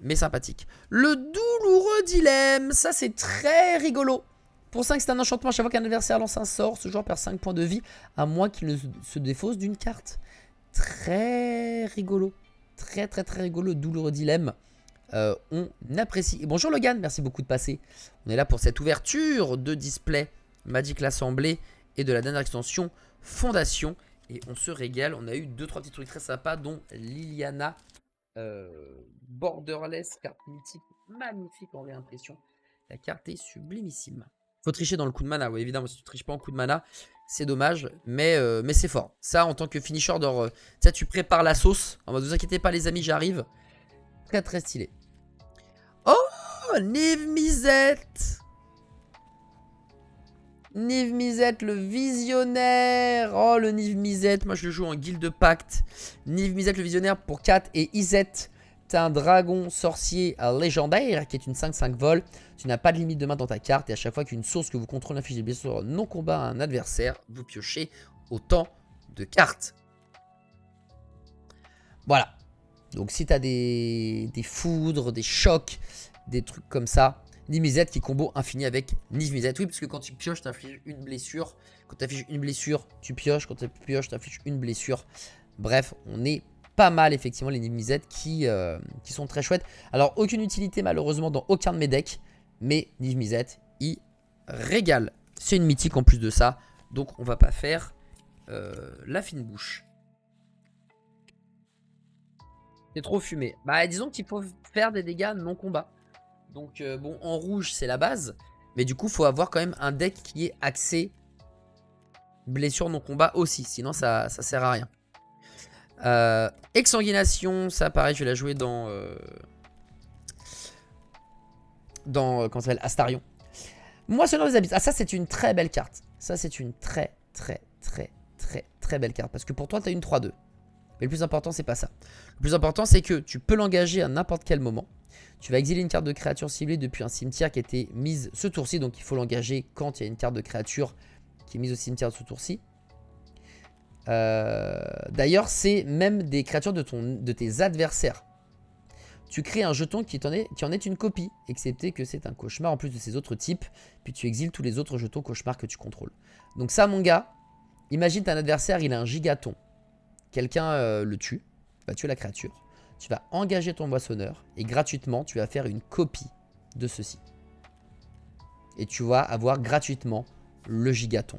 mais sympathique. Le douloureux dilemme. Ça, c'est très rigolo. Pour 5, c'est un enchantement. À chaque fois qu'un adversaire lance un sort, ce joueur perd 5 points de vie, à moins qu'il ne se défausse d'une carte. Très rigolo. Très rigolo. Douloureux dilemme. On apprécie. Et bonjour Logan, merci beaucoup de passer. On est là pour cette ouverture de display Magic l'Assemblée et de la dernière extension Fondation. Et on se régale. On a eu 2-3 petits trucs très sympas, dont Liliana Borderless, carte mythique magnifique en réimpression. La carte est sublimissime. Faut tricher dans le coup de mana, oui, évidemment. Si tu triches pas en coup de mana, c'est dommage, mais c'est fort. Ça, en tant que finisher, tu prépares la sauce. En mode, vous inquiétez pas, les amis, j'arrive. Très stylé. Oh, Niv Mizzet. Niv Mizzet, le visionnaire. Oh, le Niv Mizzet. Moi, je le joue en guilde pacte. Niv Mizzet, le visionnaire pour 4 et Izet. T'as un dragon sorcier légendaire qui est une 5-5 vol. Tu n'as pas de limite de main dans ta carte. Et à chaque fois qu'une source que vous contrôlez inflige des blessures non combat à un adversaire, vous piochez autant de cartes. Voilà. Donc si tu as des foudres, des chocs, des trucs comme ça, Niv Mizzet qui combo infini avec Niv Mizzet. Oui, parce que quand tu pioches, tu infliges une blessure. Quand tu affiches une blessure, tu pioches. Quand tu pioches, tu infliges une blessure. Bref, on est pas mal effectivement les Niv Mizzet qui sont très chouettes. Alors aucune utilité malheureusement dans aucun de mes decks. Mais Niv Mizzet, il régale. C'est une mythique en plus de ça. Donc on va pas faire la fine bouche. C'est trop fumé. Bah disons qu'il faut faire des dégâts non combat. Donc bon, en rouge c'est la base. Mais du coup faut avoir quand même un deck qui est axé blessure non combat aussi. Sinon ça sert à rien. Exsanguination, ça pareil je vais la jouer dans comment ça s'appelle, Astarion. Moissonneur des abysses. Ah ça c'est une très belle carte. Ça c'est une très belle carte. Parce que pour toi tu as une 3-2. Mais le plus important, c'est pas ça. Le plus important, c'est que tu peux l'engager à n'importe quel moment. Tu vas exiler une carte de créature ciblée depuis un cimetière qui a été mise ce tour-ci. Donc il faut l'engager quand il y a une carte de créature qui est mise au cimetière ce tour-ci. D'ailleurs, c'est même des créatures de tes adversaires. Tu crées un jeton qui en est une copie, excepté que c'est un cauchemar en plus de ces autres types. Puis tu exiles tous les autres jetons cauchemars que tu contrôles. Donc ça, mon gars, imagine ton adversaire, il a un gigaton. Quelqu'un le tue, va tuer la créature. Tu vas engager ton moissonneur et gratuitement, tu vas faire une copie de ceci. Et tu vas avoir gratuitement le gigaton.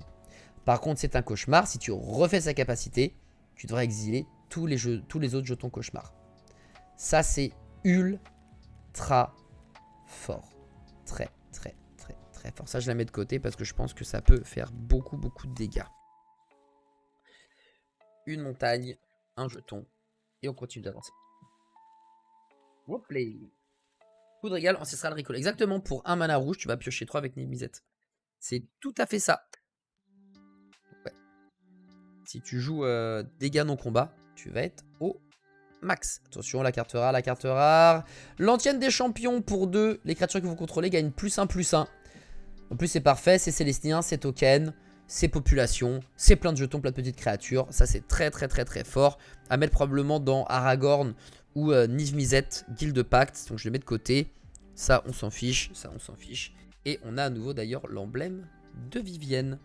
Par contre, c'est un cauchemar. Si tu refais sa capacité, tu devras exiler tous les autres jetons cauchemar. Ça, c'est ultra fort. Très fort. Ça, je la mets de côté parce que je pense que ça peut faire beaucoup de dégâts. Une montagne, un jeton, et on continue d'avancer. Woplay. Coup de régal, ancestral recall. Exactement, pour un mana rouge, tu vas piocher 3 avec Niv Mizzet. C'est tout à fait ça. Ouais. Si tu joues dégâts non combat, tu vas être au max. Attention, la carte rare. L'antienne des champions pour 2. Les créatures que vous contrôlez gagnent +1/+1. En plus, c'est parfait, c'est célestien, c'est token. C'est population, c'est plein de jetons, plein de petites créatures. Ça c'est très fort. À mettre probablement dans Aragorn ou Niv Mizzet, Guilde Pacte. Donc je le mets de côté. Ça on s'en fiche, Et on a à nouveau d'ailleurs l'emblème de Vivienne.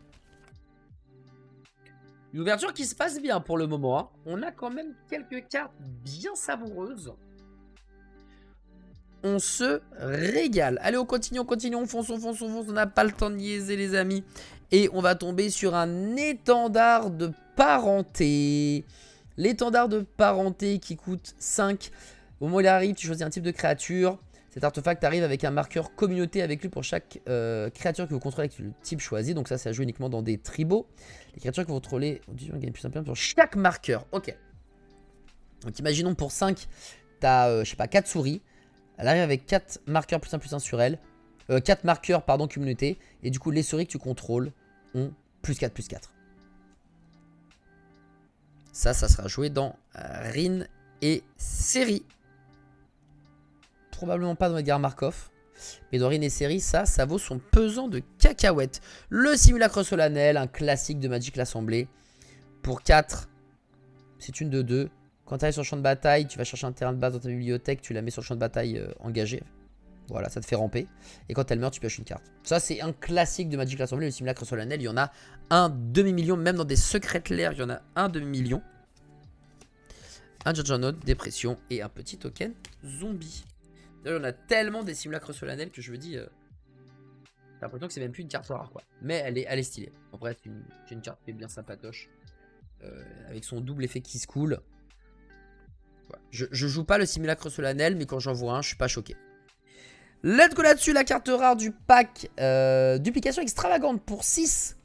Une ouverture qui se passe bien pour le moment. Hein. On a quand même quelques cartes bien savoureuses. On se régale. Allez, on continue, on fonce. On n'a pas le temps de niaiser, les amis. Et on va tomber sur un étendard de parenté. L'étendard de parenté qui coûte 5. Au moment où il arrive, tu choisis un type de créature. Cet artefact arrive avec un marqueur communauté avec lui pour chaque créature que vous contrôlez avec le type choisi. Donc ça joue uniquement dans des tribaux. Les créatures que vous contrôlez gagnent plus un sur chaque marqueur. Ok. Donc imaginons pour 5, t'as, je sais pas, 4 souris. Elle arrive avec 4 marqueurs plus 1 sur elle. 4 marqueurs, pardon, communauté. Et du coup, les souris que tu contrôles ont +4/+4. Ça sera joué dans Rin et Série. Probablement pas dans Edgar Markov. Mais dans Rin et Série, ça vaut son pesant de cacahuètes. Le simulacre solennel, un classique de Magic l'Assemblée. Pour 4, c'est une de 2. Quand tu arrives sur le champ de bataille, tu vas chercher un terrain de base dans ta bibliothèque, tu la mets sur le champ de bataille engagé. Voilà, ça te fait ramper. Et quand elle meurt, tu pioches une carte. Ça, c'est un classique de Magic l'Assemblée. Le simulacre solennel, il y en a un demi-million. Même dans des secrets l'air, il y en a un demi-million. Un Judgment, dépression et un petit token zombie. D'ailleurs, on a tellement des simulacres solennels que je me dis... J'ai l'impression que c'est même plus une carte rare, quoi. Mais elle est stylée. En vrai, c'est une carte qui est bien sympatoche. Avec son double effet qui se coule. Ouais. Je joue pas le simulacre solennel, mais quand j'en vois un, je suis pas choqué. Let's go là-dessus, la carte rare du pack. Duplication extravagante pour 6.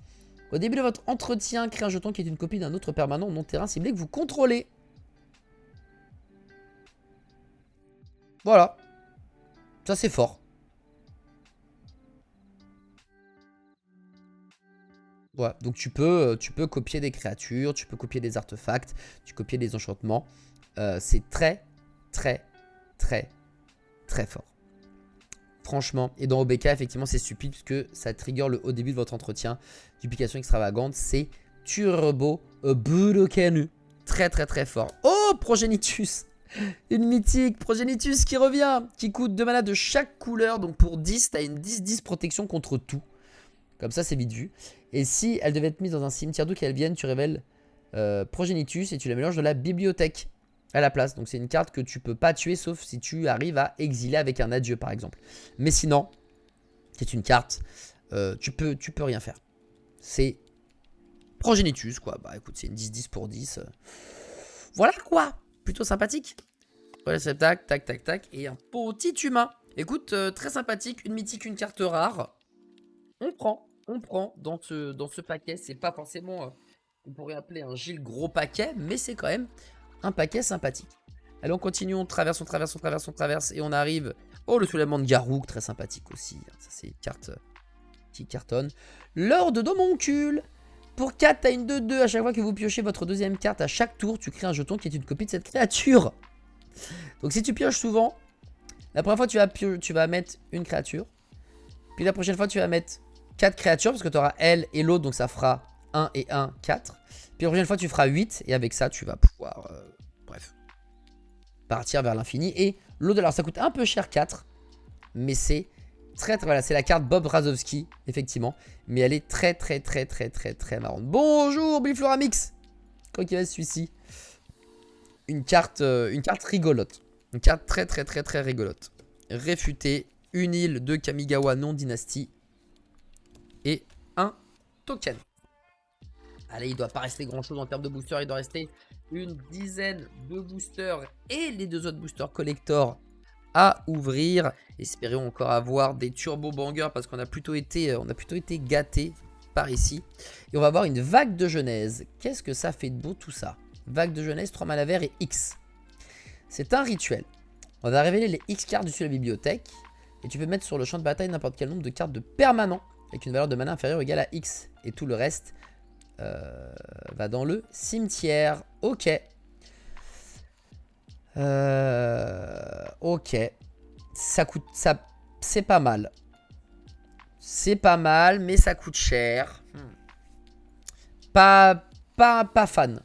Au début de votre entretien, créez un jeton qui est une copie d'un autre permanent non-terrain ciblé que vous contrôlez. Voilà. Ça, c'est fort. Ouais, donc tu peux copier des créatures, tu peux copier des artefacts, tu peux copier des enchantements. C'est très, très, très, très fort. Franchement. Et dans OBK, effectivement, c'est stupide puisque ça trigger le au début de votre entretien. Duplication extravagante, c'est turbo Budokenu. Très, très, très fort. Oh, Progenitus. Une mythique Progenitus qui revient, qui coûte 2 mana de chaque couleur. Donc pour 10, tu as une 10-10 protection contre tout. Comme ça, c'est vite vu. Et si elle devait être mise dans un cimetière d'où qu'elle vienne, tu révèles Progenitus et tu la mélanges de la bibliothèque à la place. Donc c'est une carte que tu peux pas tuer sauf si tu arrives à exiler avec un adieu par exemple. Mais sinon, c'est une carte, tu peux rien faire. C'est Progenitus quoi. Bah écoute, c'est une 10-10 pour 10. Voilà quoi. Plutôt sympathique. Voilà, c'est tac, tac, tac, tac. Et un petit humain. Écoute, très sympathique. Une mythique, une carte rare. On prend dans ce paquet. C'est pas forcément, on pourrait appeler un Gilles gros paquet, mais c'est quand même un paquet sympathique. Allez, on continue, on traverse. Et on arrive. Oh, le soulèvement de Garrouk, très sympathique aussi. Ça, c'est une carte qui cartonne. Lord d'Homoncule. Pour 4, t'as une 2-2. À chaque fois que vous piochez votre deuxième carte, à chaque tour, tu crées un jeton qui est une copie de cette créature. Donc si tu pioches souvent, la première fois, tu vas mettre une créature. Puis la prochaine fois, tu vas mettre 4 créatures, parce que tu auras elle et l'autre, donc ça fera 1 et 1, 4. Puis la prochaine fois, tu feras 8, et avec ça, tu vas pouvoir, bref, partir vers l'infini. Et l'autre, alors ça coûte un peu cher 4, mais c'est très, très, voilà, c'est la carte Bob Razowski, effectivement. Mais elle est très, très, très, très, très, très marrante. Bonjour, Bifloramix. Quoi qu'il reste celui-ci. Une carte rigolote. Une carte très, très, très, très rigolote. Réfuté, une île de Kamigawa non dynastie. Et un token. Allez, il doit pas rester grand chose en termes de boosters. Il doit rester une dizaine de boosters et les 2 autres boosters collector à ouvrir. Espérons encore avoir des turbo bangers parce qu'on a plutôt été gâtés par ici. Et on va avoir une vague de genèse. Qu'est-ce que ça fait de beau tout ça? Vague de genèse, 3 mana vert et X. C'est un rituel. On va révéler les X cartes dessus de la bibliothèque. Et tu peux mettre sur le champ de bataille n'importe quel nombre de cartes de permanent avec une valeur de mana inférieure ou égale à X. Et tout le reste va dans le cimetière. Ok. Ok. Ça coûte... c'est pas mal. C'est pas mal, mais ça coûte cher. Pas fan.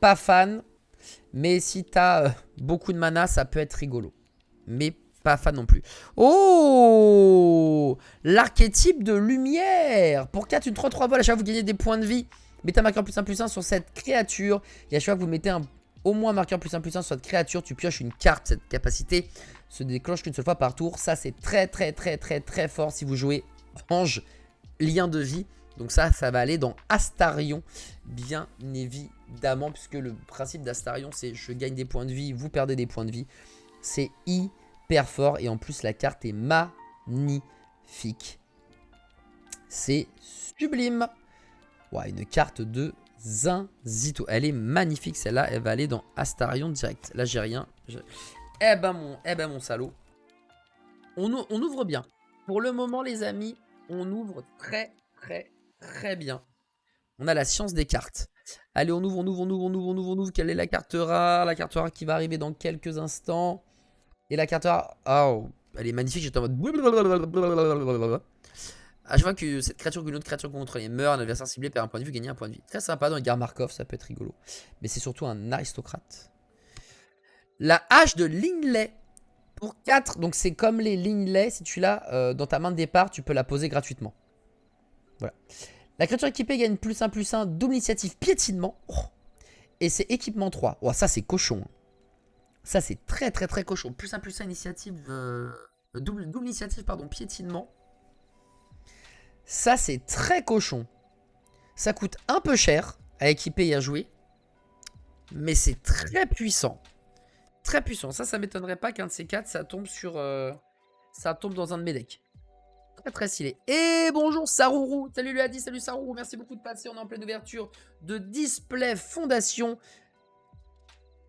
Pas fan. Mais si t'as beaucoup de mana, ça peut être rigolo. Mais pas fan non plus. Oh, l'archétype de lumière. Pour 4, une 3-3 vol. À chaque fois que vous gagnez des points de vie, mettez un marqueur +1/+1 sur cette créature. Et à chaque fois que vous mettez au moins un marqueur +1/+1 sur cette créature, tu pioches une carte. Cette capacité se déclenche qu'une seule fois par tour. Ça, c'est très, très, très, très, très fort si vous jouez Ange, lien de vie. Donc ça va aller dans Astarion, bien évidemment, puisque le principe d'Astarion, c'est je gagne des points de vie, vous perdez des points de vie. C'est hyper fort, et en plus, la carte est magnifique. C'est sublime. Ouais, une carte de Zinzito. Elle est magnifique, celle-là. Elle va aller dans Astarion direct. Là, j'ai rien. Eh ben, mon salaud. On ouvre bien. Pour le moment, les amis, on ouvre très bien. On a la science des cartes. Allez, on ouvre. Quelle est la carte rare? La carte rare qui va arriver dans quelques instants. Et la carte rare... Oh, elle est magnifique. J'étais en mode... Ah, je vois que cette créature ou une autre créature que vous contrôlez meurt, un adversaire ciblé perd un point de vue, gagne un point de vie. Très sympa dans les guerres Markov, ça peut être rigolo. Mais c'est surtout un aristocrate. La hache de Linley. Pour 4, donc c'est comme les Linley, si tu l'as dans ta main de départ, tu peux la poser gratuitement. Voilà. La créature équipée gagne +1/+1, double initiative piétinement. Oh. Et c'est équipement 3. Oh, ça c'est cochon. Ça c'est très cochon. +1/+1 initiative, double initiative, pardon, piétinement. Ça c'est très cochon. Ça coûte un peu cher à équiper et à jouer. Mais c'est très puissant. Très puissant. Ça m'étonnerait pas qu'un de ces 4, ça tombe sur... ça tombe dans un de mes decks. Très stylé. Et bonjour Sarourou. Salut Luadi, salut Sarourou. Merci beaucoup de passer. On est en pleine ouverture de Display Fondation.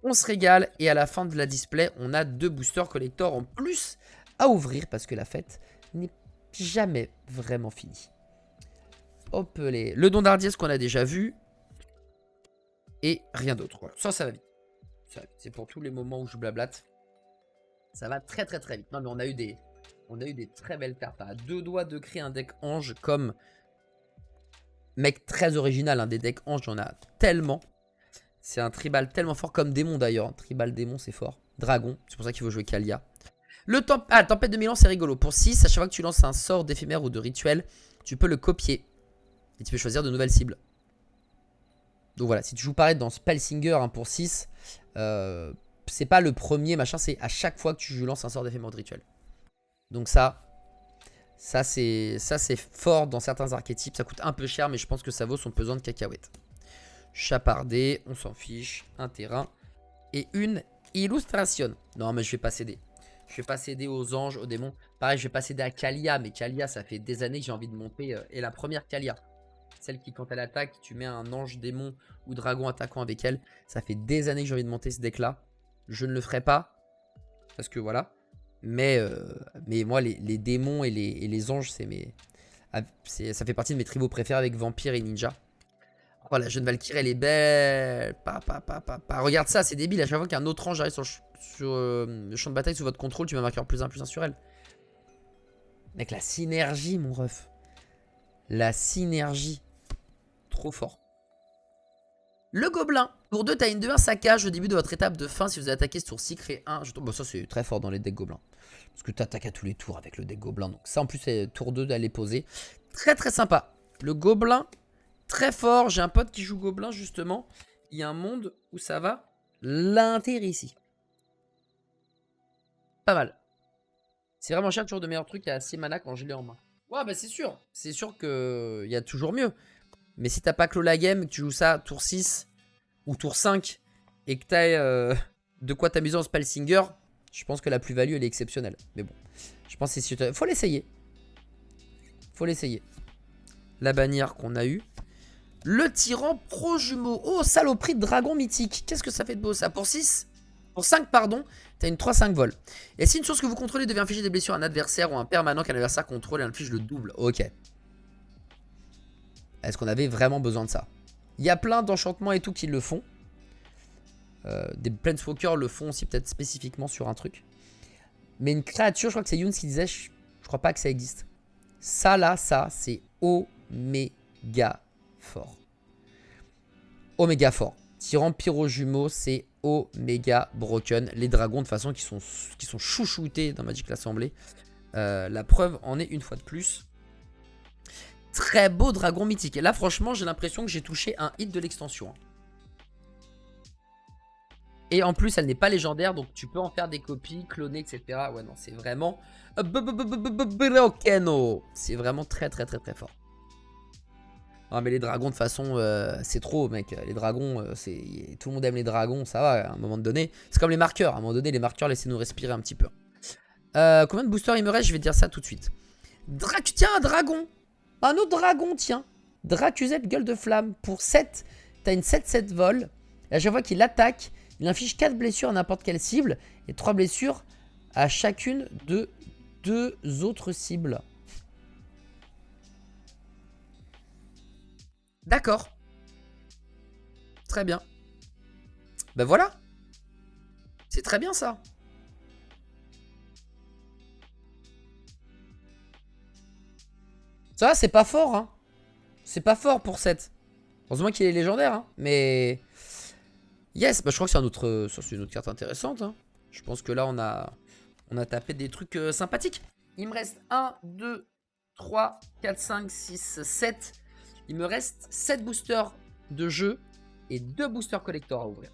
On se régale. Et à la fin de la display, on a 2 boosters collector en plus à ouvrir. Parce que la fête n'est jamais vraiment finie. Hop, le don d'Ardiès qu'on a déjà vu. Et rien d'autre. Voilà. Ça va vite. C'est pour tous les moments où je blablate. Ça va très vite. Non mais on a eu des très belles cartes. À 2 doigts de créer un deck ange comme... Mec très original, hein, des decks anges, il y en a tellement. C'est un tribal tellement fort comme démon d'ailleurs. Tribal démon c'est fort. Dragon, c'est pour ça qu'il faut jouer Kalia. La tempête de Milan c'est rigolo. Pour 6, à chaque fois que tu lances un sort d'éphémère ou de rituel, tu peux le copier. Et tu peux choisir de nouvelles cibles. Donc voilà, si tu joues pareil dans Spellsinger, hein, pour 6, c'est pas le machin, c'est à chaque fois que tu lances un sort d'éphémère de rituel. Donc ça c'est fort dans certains archétypes. Ça coûte un peu cher, mais je pense que ça vaut son pesant de cacahuètes. Chapardé, on s'en fiche. Un terrain et une illustration. Non, mais je vais pas céder. Je vais pas céder aux anges, aux démons. Pareil, je vais pas céder à Kalia, mais Kalia, ça fait des années que j'ai envie de monter. Et la première Kalia, celle qui, quand elle attaque, tu mets un ange, démon ou dragon attaquant avec elle. Ça fait des années que j'ai envie de monter ce deck-là. Je ne le ferai pas. Parce que voilà. Mais moi, les démons et les anges, ça fait partie de mes tribaux préférés avec vampire et ninja. Oh, la jeune Valkyrie, elle est belle. Regarde ça, c'est débile. À chaque fois qu'un autre ange arrive sur le champ de bataille sous votre contrôle, tu mets un marqueur +1/+1 sur elle. Mec, la synergie, mon ref. La synergie. Trop fort. Le gobelin. Pour 2, t'as une 2-1 saccage au début de votre étape de fin. Si vous attaquez ce tour-ci, créez 1. Bon, ça, c'est très fort dans les decks gobelins. Parce que t'attaques à tous les tours avec le deck gobelin. Donc ça, en plus, c'est tour 2 d'aller poser. Très sympa. Le gobelin, très fort. J'ai un pote qui joue gobelin, justement. Il y a un monde où ça va l'intéresser. Pas mal. C'est vraiment cher, toujours de meilleurs trucs à 6 mana quand je l'ai en main. Ouais, bah c'est sûr. C'est sûr qu'il y a toujours mieux. Mais si t'as pas clos la game, que tu joues ça tour 6 ou tour 5 et que t'as de quoi t'amuser en Spellsinger, je pense que la plus-value elle est exceptionnelle. Mais bon, je pense que c'est... Faut l'essayer. Faut l'essayer. La bannière qu'on a eue. Le tyran pro-jumeau. Oh, saloperie de dragon mythique. Qu'est-ce que ça fait de beau ça? Pour 6, pour 5 pardon, t'as une 3-5 vol. Et si une source que vous contrôlez devient infliger des blessures à un adversaire ou un permanent qu'un adversaire contrôle et inflige le double. Ok. Est-ce qu'on avait vraiment besoin de ça? Il y a plein d'enchantements et tout qui le font. Des Planeswalkers le font aussi peut-être spécifiquement sur un truc. Mais une créature, je crois que c'est Younes qui disait, je crois pas que ça existe. Ça là, ça, c'est oméga fort. Oméga fort. Tyran pyro jumeau, c'est oméga broken. Les dragons de toute façon qui sont chouchoutés dans Magic l'Assemblée. La preuve en est une fois de plus. Très beau dragon mythique. Et là, franchement, j'ai l'impression que j'ai touché un hit de l'extension. Et en plus, elle n'est pas légendaire, donc tu peux en faire des copies, cloner, etc. Ouais, non, c'est vraiment... C'est vraiment très fort. Non mais les dragons de toute façon c'est trop mec. Les dragons, tout le monde aime les dragons, ça va à un moment donné. C'est comme les marqueurs, à un moment donné les marqueurs laissez-nous respirer un petit peu. Combien de boosters il me reste? Je vais te dire ça tout de suite. Tiens un dragon. Un autre dragon tiens. Dracuzep gueule de flamme. Pour 7, t'as une 7-7 vol. Et à chaque fois qu'il attaque, il inflige 4 blessures à n'importe quelle cible. Et 3 blessures à chacune de 2 autres cibles. D'accord. Très bien. Ben voilà. C'est très bien ça. Ça, c'est pas fort, hein. C'est pas fort pour 7. Heureusement qu'il est légendaire, hein. Mais... Yes, bah je crois que c'est une autre carte intéressante, hein. Je pense que là, on a tapé des trucs sympathiques. Il me reste 1, 2, 3, 4, 5, 6, 7. Il me reste 7 boosters de jeu et 2 boosters collector à ouvrir.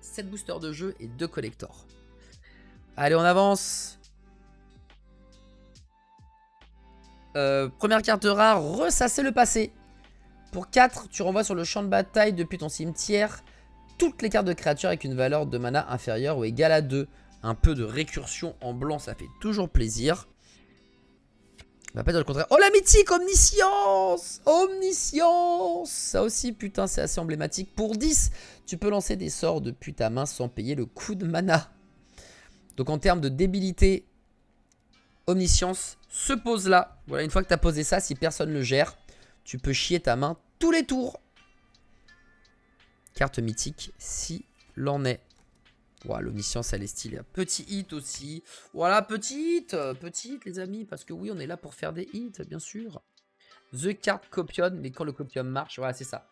7 boosters de jeu et 2 collector. Allez, on avance. Première carte rare, ressasser le passé. Pour 4, tu renvoies sur le champ de bataille depuis ton cimetière toutes les cartes de créatures avec une valeur de mana inférieure ou égale à 2. Un peu de récursion en blanc, ça fait toujours plaisir. On va pas dire le contraire. Oh la mythique, omniscience. Omniscience. Ça aussi, putain, c'est assez emblématique. Pour 10, tu peux lancer des sorts depuis ta main sans payer le coût de mana. Donc en termes de débilité, omniscience se pose là. Voilà, une fois que tu as posé ça, si personne le gère, tu peux chier ta main tous les tours. Carte mythique, si l'en est. Voilà, l'omniscience, elle est stylée. Petit hit aussi. Voilà, petit hit. Petit hit, les amis. Parce que oui, on est là pour faire des hits, bien sûr. The card copion. Mais quand le copion marche, voilà, c'est ça.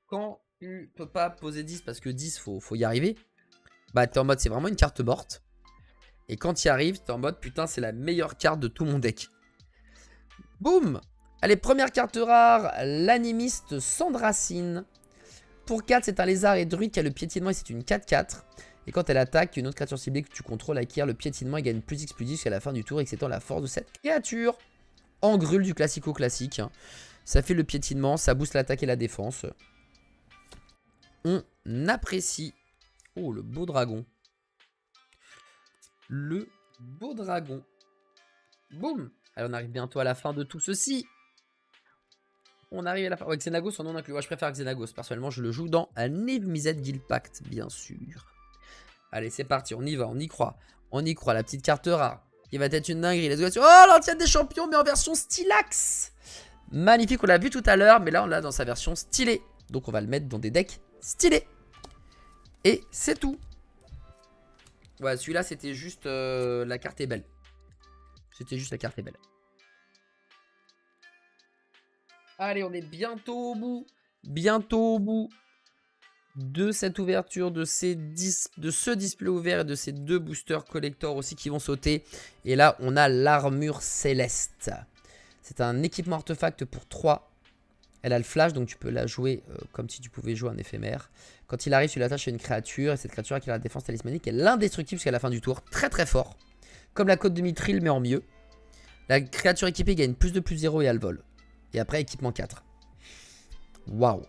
Quand tu peux pas poser 10 parce que 10, faut y arriver. Bah, t'es en mode, c'est vraiment une carte morte. Et quand tu y arrives, t'es en mode, putain, c'est la meilleure carte de tout mon deck. Boum. Allez, première carte rare. L'animiste Sandracine. Pour 4, c'est un lézard et druide qui a le piétinement et c'est une 4-4. Et quand elle attaque, une autre créature ciblée que tu contrôles acquiert le piétinement et gagne plus X plus 10 jusqu'à la fin du tour, exceptant la force de cette créature. Engrule du classico-classique. Ça fait le piétinement, ça booste l'attaque et la défense. On apprécie. Oh, le beau dragon. Le beau dragon. Boum. Allez, on arrive bientôt à la fin de tout ceci. On arrive à la fin. Ouais, Xenagos, son nom inclus. Ouais, je préfère Xenagos. Personnellement, je le joue dans un Evmizet Guild Pact, bien sûr. Allez, c'est parti, on y va, on y croit. On y croit, la petite carte rare. Qui va être une dinguerie. Let's go. Oh, l'antienne des champions, mais en version Stylax. Magnifique, on l'a vu tout à l'heure, mais là, on l'a dans sa version stylée. Donc, on va le mettre dans des decks stylés. Et c'est tout. Ouais, celui-là, c'était juste... la carte est belle. C'était juste la carte est belle. Allez, on est bientôt au bout. Bientôt au bout de cette ouverture, de ce display ouvert et de ces 2 boosters collector aussi qui vont sauter. Et là, on a l'armure céleste. C'est un équipement artefact pour 3. Elle a le flash, donc tu peux la jouer comme si tu pouvais jouer un éphémère. Quand il arrive, tu l'attaches à une créature. Et cette créature qui a la défense talismanique est l'indestructible jusqu'à la fin du tour. Très très fort. Comme la côte de Mithril, mais en mieux. La créature équipée gagne plus de plus 0 et elle vole. Et après, équipement 4. Waouh.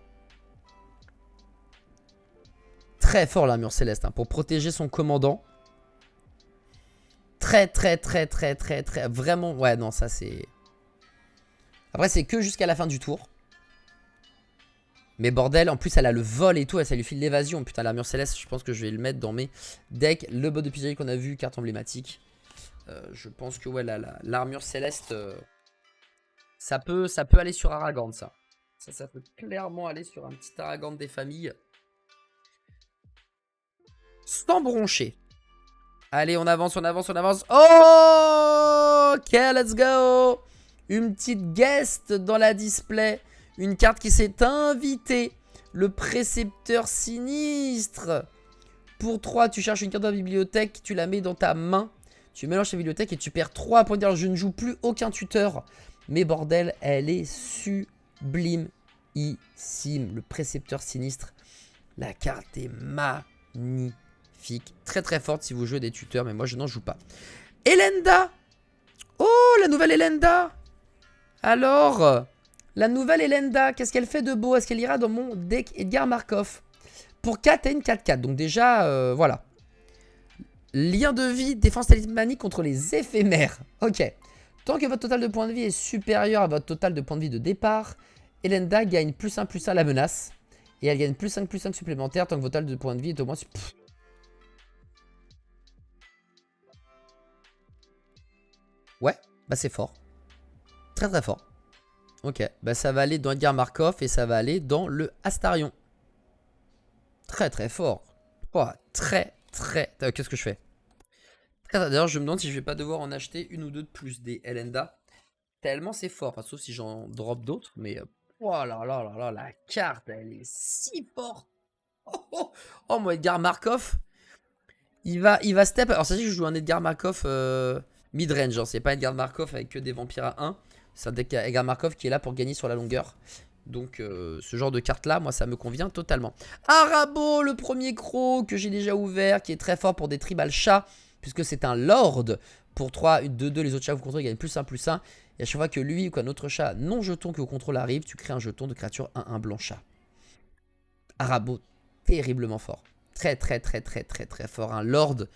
Très fort l'armure céleste, hein, pour protéger son commandant. Très vraiment. Ouais, non, ça c'est... Après, c'est que jusqu'à la fin du tour. Mais bordel, en plus elle a le vol et tout, ça lui file l'évasion. Putain, l'armure céleste, je pense que je vais le mettre dans mes decks. Le bot de pizzerie qu'on a vu, carte emblématique. Je pense que ouais, l'armure céleste, ça peut aller sur Aragorn, ça. Ça peut clairement aller sur un petit Aragorn des familles. Sans broncher. Allez, on avance, on avance, on avance. Oh, ok, let's go. Une petite guest dans la display. Une carte qui s'est invitée. Le précepteur sinistre. Pour 3, tu cherches une carte dans la bibliothèque. Tu la mets dans ta main. Tu mélanges ta bibliothèque et tu perds 3 points. Alors, je ne joue plus aucun tuteur. Mais bordel, elle est sublimissime. Le précepteur sinistre. La carte est magnifique. Très très forte si vous jouez des tuteurs, mais moi je n'en joue pas. Elenda. Oh, la nouvelle Elenda. Alors, La nouvelle Elenda, qu'est-ce qu'elle fait de beau? Est-ce qu'elle ira dans mon deck Edgar Markov? Pour 4, t'as une 4-4. Donc déjà, voilà. Lien de vie, défense talismanique contre les éphémères. Ok. Tant que votre total de points de vie est supérieur à votre total de points de vie de départ, Elenda gagne +1/+1 à la menace. Et elle gagne +5/+5 supplémentaire tant que votre total de points de vie est au moins... Ouais, bah c'est fort. Très très fort. Ok, bah ça va aller dans Edgar Markov et ça va aller dans le Astarion. Très très fort. Oh, très très... Qu'est-ce que je fais? D'ailleurs, je me demande si je vais pas devoir en acheter une ou deux de plus des Elenda. Tellement c'est fort. Enfin, sauf si j'en drop d'autres. Mais oh là là là là, la carte, elle est si forte. Oh, oh, oh mon Edgar Markov. Il va step. Alors, ça dit que je joue un Edgar Markov mid-range. Hein. C'est pas Edgar Markov avec que des vampires à 1. C'est un Edgar Markov qui est là pour gagner sur la longueur. Donc, ce genre de carte là, moi, ça me convient totalement. Arabo, le premier croc que j'ai déjà ouvert, qui est très fort pour des tribal chats, puisque c'est un lord. Pour 3, 2, les autres chats que vous contrôlez gagnent +1/+1. Et à chaque fois que lui ou qu'un autre chat non jeton que vous contrôlez arrive, tu crées un jeton de créature 1/1 blanc chat. Arabo, terriblement fort. Très très très très très très fort. Un lord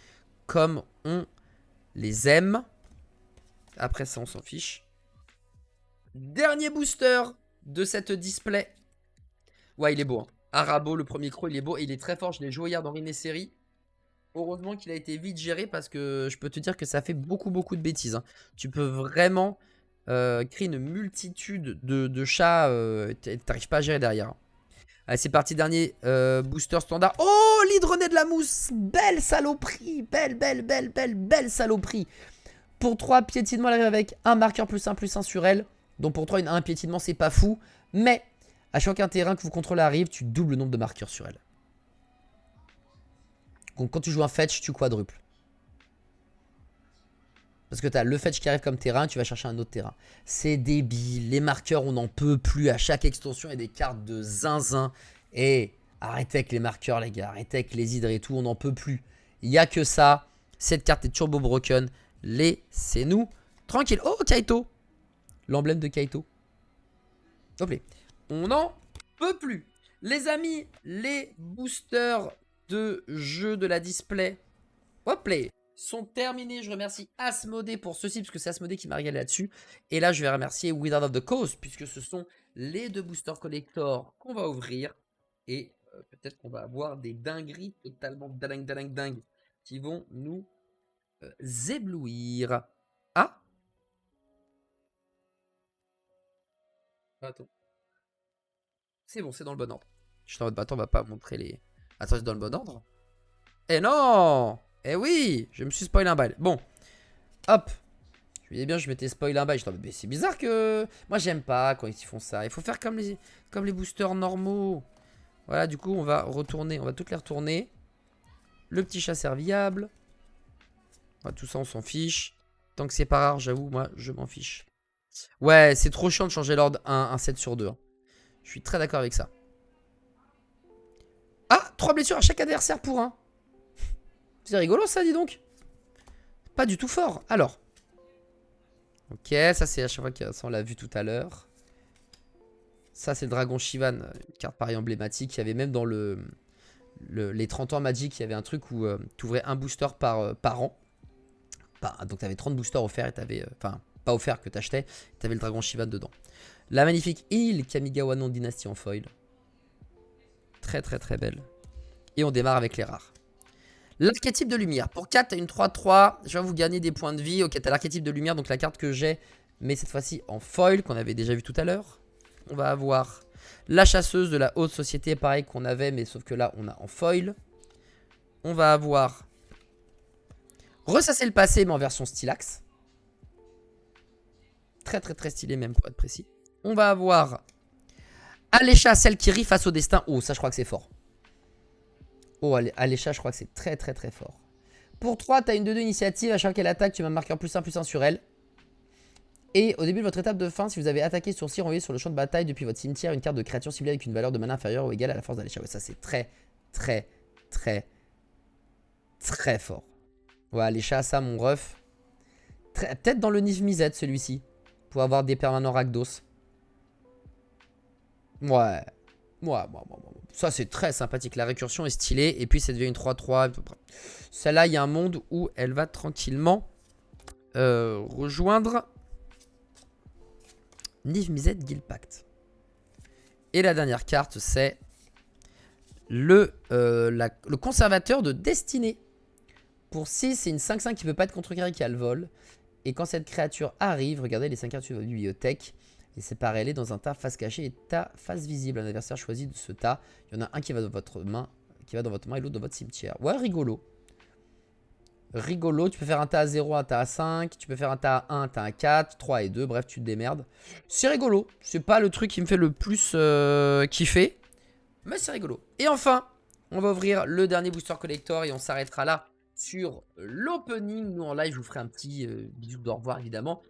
comme on les aime. Après ça, on s'en fiche. Dernier booster de cette display. Ouais, il est beau. Hein. Arabo, le premier croc, il est beau. Et il est très fort. Je l'ai joué hier dans Série. Heureusement qu'il a été vite géré parce que je peux te dire que ça fait beaucoup de bêtises. Hein. Tu peux vraiment créer une multitude de chats. T'arrives pas à gérer derrière. Hein. Allez, c'est parti, dernier booster standard. Oh, l'hydrenet de la mousse. Belle saloperie. Belle saloperie. Pour 3 piétinements, elle arrive avec un marqueur +1/+1 sur elle. Donc pour 3, un piétinement, c'est pas fou. Mais à chaque terrain que vous contrôlez arrive, tu doubles le nombre de marqueurs sur elle. Donc quand tu joues un fetch, tu quadruples. Parce que tu as le fetch qui arrive comme terrain, tu vas chercher un autre terrain. C'est débile. Les marqueurs, on n'en peut plus. À chaque extension, il y a des cartes de zinzin. Et arrêtez avec les marqueurs, les gars. Arrêtez avec les hydres et tout. On n'en peut plus. Il n'y a que ça. Cette carte est turbo broken. Laissez-nous tranquille. Oh, Kaito. L'emblème de Kaito. Hop là. On n'en peut plus. Les amis, les boosters de jeu de la display. Hop là. Sont terminés. Je remercie Asmodée pour ceci, puisque c'est Asmodée qui m'a régalé là-dessus. Et là, je vais remercier Wizard of the Coast, puisque ce sont les deux boosters collector qu'on va ouvrir. Et peut-être qu'on va avoir des dingueries totalement dingues qui vont nous éblouir. Ah, attends. C'est bon, c'est dans le bon ordre. Je suis en mode, attends, on va pas montrer les... Attends, c'est dans le bon ordre? Eh non! Eh oui! Je me suis spoilé un bail. Bon. Hop. Je me disais bien, je m'étais spoilé un bail. Mais c'est bizarre que... Moi, j'aime pas quand ils font ça. Il faut faire comme les boosters normaux. Voilà, du coup, on va retourner. On va toutes les retourner. Le petit chat serviable. Tout ça, on s'en fiche. Tant que c'est pas rare, j'avoue, moi, je m'en fiche. Ouais, c'est trop chiant de changer l'ordre un 7 sur 2. Hein. Je suis très d'accord avec ça. Ah, 3 blessures à chaque adversaire pour 1. C'est rigolo ça, dis donc. Pas du tout fort. Alors. Ok, ça c'est à chaque fois que ça on l'a vu tout à l'heure. Ça c'est le Dragon Shivan, une carte pareil emblématique. Il y avait même dans les 30 ans Magic, il y avait un truc où tu ouvrais un booster par an. Donc tu avais 30 boosters offerts et tu avais... Enfin, pas offerts que tu achetais. Tu avais le Dragon Shivan dedans. La magnifique île Kamigawa non Dynasty en foil. Très belle. Et on démarre avec les rares. L'archétype de lumière. Pour 4, t'as une 3-3. Je vais vous gagner des points de vie. Ok, t'as l'archétype de lumière, donc la carte que j'ai, mais cette fois-ci en foil, qu'on avait déjà vu tout à l'heure. On va avoir la chasseuse de la haute société, pareil qu'on avait, mais sauf que là, on a en foil. On va avoir ressasser le passé, mais en version stylax. Très stylé même, pour être précis. On va avoir Alécha, celle qui rit face au destin. Oh, ça, je crois que c'est fort. Oh, Alécha, je crois que c'est très fort. Pour 3, tu as une 2-2 initiative. À chaque fois qu'elle attaque, tu mets un marqueur +1/+1 sur elle. Et au début de votre étape de fin, si vous avez attaqué sur ci, renvoyez sur le champ de bataille depuis votre cimetière une carte de créature ciblée avec une valeur de mana inférieure ou égale à la force d'Alécha. Ouais, ça, c'est très fort. Ouais, Alécha, ça, mon ref. Peut-être dans le Niv Mizzet, celui-ci. Pour avoir des permanents Rakdos. Ouais. Ça, c'est très sympathique. La récursion est stylée. Et puis, ça devient une 3-3. Celle-là, il y a un monde où elle va tranquillement rejoindre Niv-Mizzet Guildpact. Et la dernière carte, c'est le conservateur de destinée. Pour 6, c'est une 5-5 qui ne peut pas être contrecarrée, qui a le vol. Et quand cette créature arrive, regardez les 5 cartes de votre bibliothèque. Et séparez-les dans un tas face cachée et tas face visible. Un adversaire choisi de ce tas. Il y en a un qui va dans votre main, et l'autre dans votre cimetière. Ouais, rigolo. Rigolo, tu peux faire un tas à 0, un tas à 5. Tu peux faire un tas à 1, un tas à 4, 3 et 2. Bref, tu te démerdes. C'est rigolo. C'est pas le truc qui me fait le plus kiffer. Mais c'est rigolo. Et enfin, on va ouvrir le dernier booster collector et on s'arrêtera là sur l'opening. Nous en live, je vous ferai un petit bisou d'au revoir évidemment.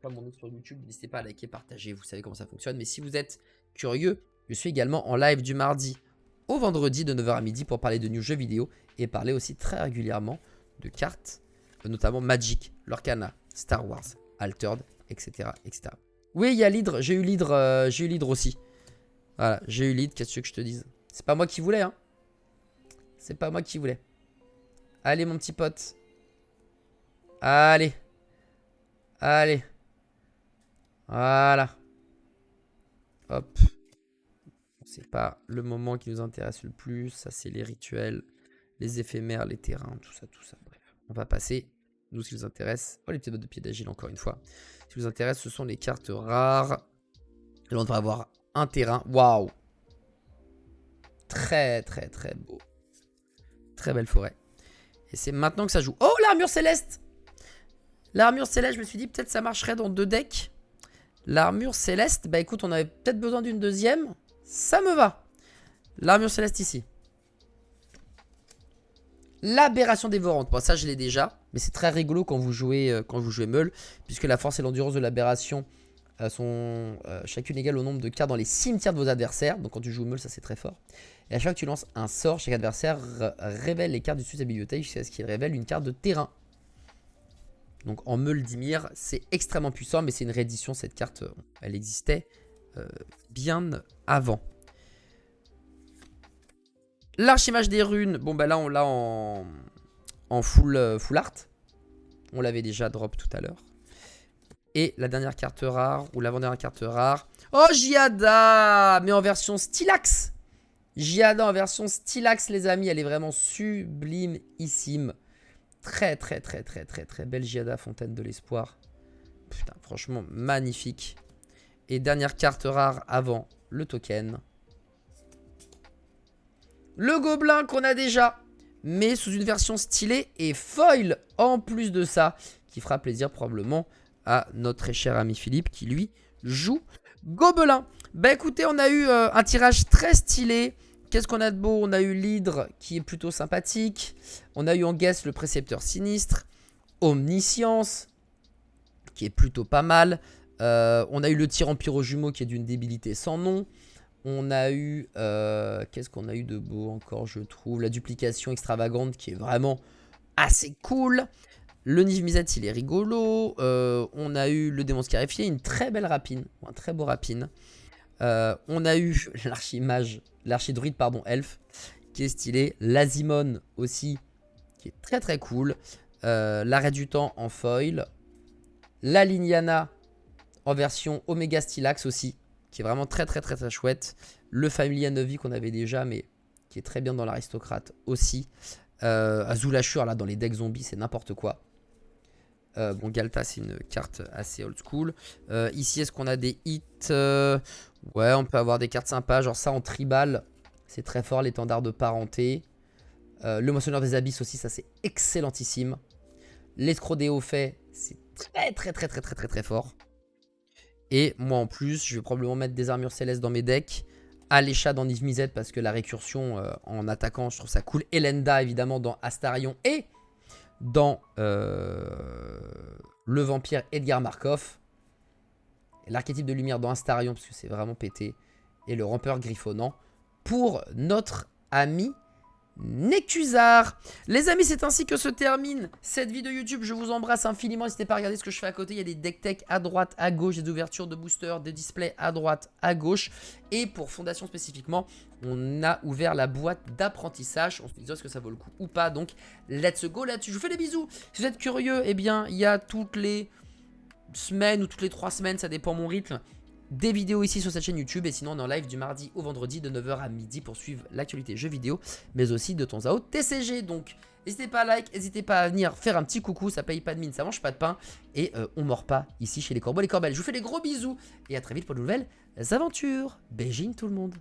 Comme on est sur YouTube, n'hésitez pas à liker, partager, vous savez comment ça fonctionne. Mais si vous êtes curieux, je suis également en live du mardi au vendredi de 9 h à midi pour parler de news jeux vidéo et parler aussi très régulièrement de cartes, notamment Magic, Lorcana, Star Wars, Altered, etc. etc. Oui, il y a l'hydre, j'ai eu l'hydre aussi. Voilà, j'ai eu l'hydre, qu'est-ce que je te dise? C'est pas moi qui voulais, hein. C'est pas moi qui voulais. Allez, mon petit pote. Allez. Allez. Voilà. Hop. C'est pas le moment qui nous intéresse le plus. Ça, c'est les rituels, les éphémères, les terrains, tout ça, tout ça. Bref, on va passer. Nous, ce qui nous intéresse. Oh, les petites notes de pied d'agile, encore une fois. Ce qui nous intéresse, ce sont les cartes rares. Là, on devrait avoir un terrain. Waouh. Très, très, très beau. Très belle forêt. Et c'est maintenant que ça joue. Oh, l'armure céleste. L'armure céleste, je me suis dit, peut-être ça marcherait dans 2 decks. L'armure céleste, bah écoute, on avait peut-être besoin d'une deuxième. Ça me va. L'armure céleste ici. L'aberration dévorante. Bon, ça, je l'ai déjà. Mais c'est très rigolo quand vous jouez Meul. Puisque la force et l'endurance de l'aberration sont chacune égales au nombre de cartes dans les cimetières de vos adversaires. Donc quand tu joues Meul, ça c'est très fort. Et à chaque fois que tu lances un sort, chaque adversaire révèle les cartes du dessus de sa bibliothèque jusqu'à ce qu'il révèle une carte de terrain. Donc en Meul Dimir, c'est extrêmement puissant, mais c'est une réédition. Cette carte, elle existait bien avant. L'archimage des runes, bon bah là on l'a en full art. On l'avait déjà drop tout à l'heure. Et la dernière carte rare, ou l'avant-dernière carte rare. Oh, Giada! Mais en version Stylax! Giada en version Stylax, les amis, elle est vraiment sublimissime. Très, très, très, très, très, très belle Giada, Fontaine de l'Espoir. Putain, franchement, magnifique. Et dernière carte rare avant le token. Le gobelin qu'on a déjà, mais sous une version stylée et foil en plus de ça, qui fera plaisir probablement à notre très cher ami Philippe qui lui joue gobelin. Bah écoutez, on a eu un tirage très stylé. Qu'est-ce qu'on a de beau? On a eu l'hydre qui est plutôt sympathique. On a eu en guest le précepteur sinistre. Omniscience qui est plutôt pas mal. On a eu le tyran pyro jumeau qui est d'une débilité sans nom. On a eu... qu'est-ce qu'on a eu de beau encore, je trouve? La duplication extravagante qui est vraiment assez cool. Le Niv-Mizzet, il est rigolo. On a eu le démon scarifié, une très belle rapine. Un très beau rapine. On a eu l'archimage, l'archidruide, pardon, elfe, qui est stylé. L'Azimon aussi, qui est très très cool. L'arrêt du temps en foil. La Liliana en version Omega Stylax aussi, qui est vraiment très très très très chouette. Le Familia Novi qu'on avait déjà, mais qui est très bien dans l'aristocrate aussi. Azulashur, là, dans les decks zombies, c'est n'importe quoi. Bon, Galta, c'est une carte assez old school. Ici, est-ce qu'on a des hits? Ouais, on peut avoir des cartes sympas. Genre ça en tribal, c'est très fort. L'étendard de parenté. Le moissonneur des abysses aussi, ça c'est excellentissime. L'escrodéo fait, c'est très très très très très très très fort. Et moi en plus, je vais probablement mettre des armures célestes dans mes decks. Alécha dans Niv-Mizzet parce que la récursion en attaquant, je trouve ça cool. Elenda évidemment dans Astarion et dans le vampire Edgar Markov. L'archétype de lumière dans Astarion parce que c'est vraiment pété. Et le rampeur griffonnant pour notre ami Nekuzar. Les amis, c'est ainsi que se termine cette vidéo YouTube. Je vous embrasse infiniment. N'hésitez pas à regarder ce que je fais à côté. Il y a des deck tech à droite, à gauche, des ouvertures de booster, des displays à droite, à gauche. Et pour Fondation spécifiquement, on a ouvert la boîte d'apprentissage. On se dit est-ce que ça vaut le coup ou pas. Donc, let's go là-dessus. Je vous fais des bisous. Si vous êtes curieux, eh bien, il y a toutes les semaines ou toutes les 3 semaines, ça dépend mon rythme, des vidéos ici sur cette chaîne YouTube. Et sinon on est en live du mardi au vendredi de 9 h à midi pour suivre l'actualité jeux vidéo, mais aussi de temps à autre TCG. Donc n'hésitez pas à like, n'hésitez pas à venir faire un petit coucou, ça paye pas de mine, ça mange pas de pain. Et on mord pas ici chez les corbeaux les corbelles. Je vous fais des gros bisous et à très vite pour de nouvelles aventures. Beijing tout le monde.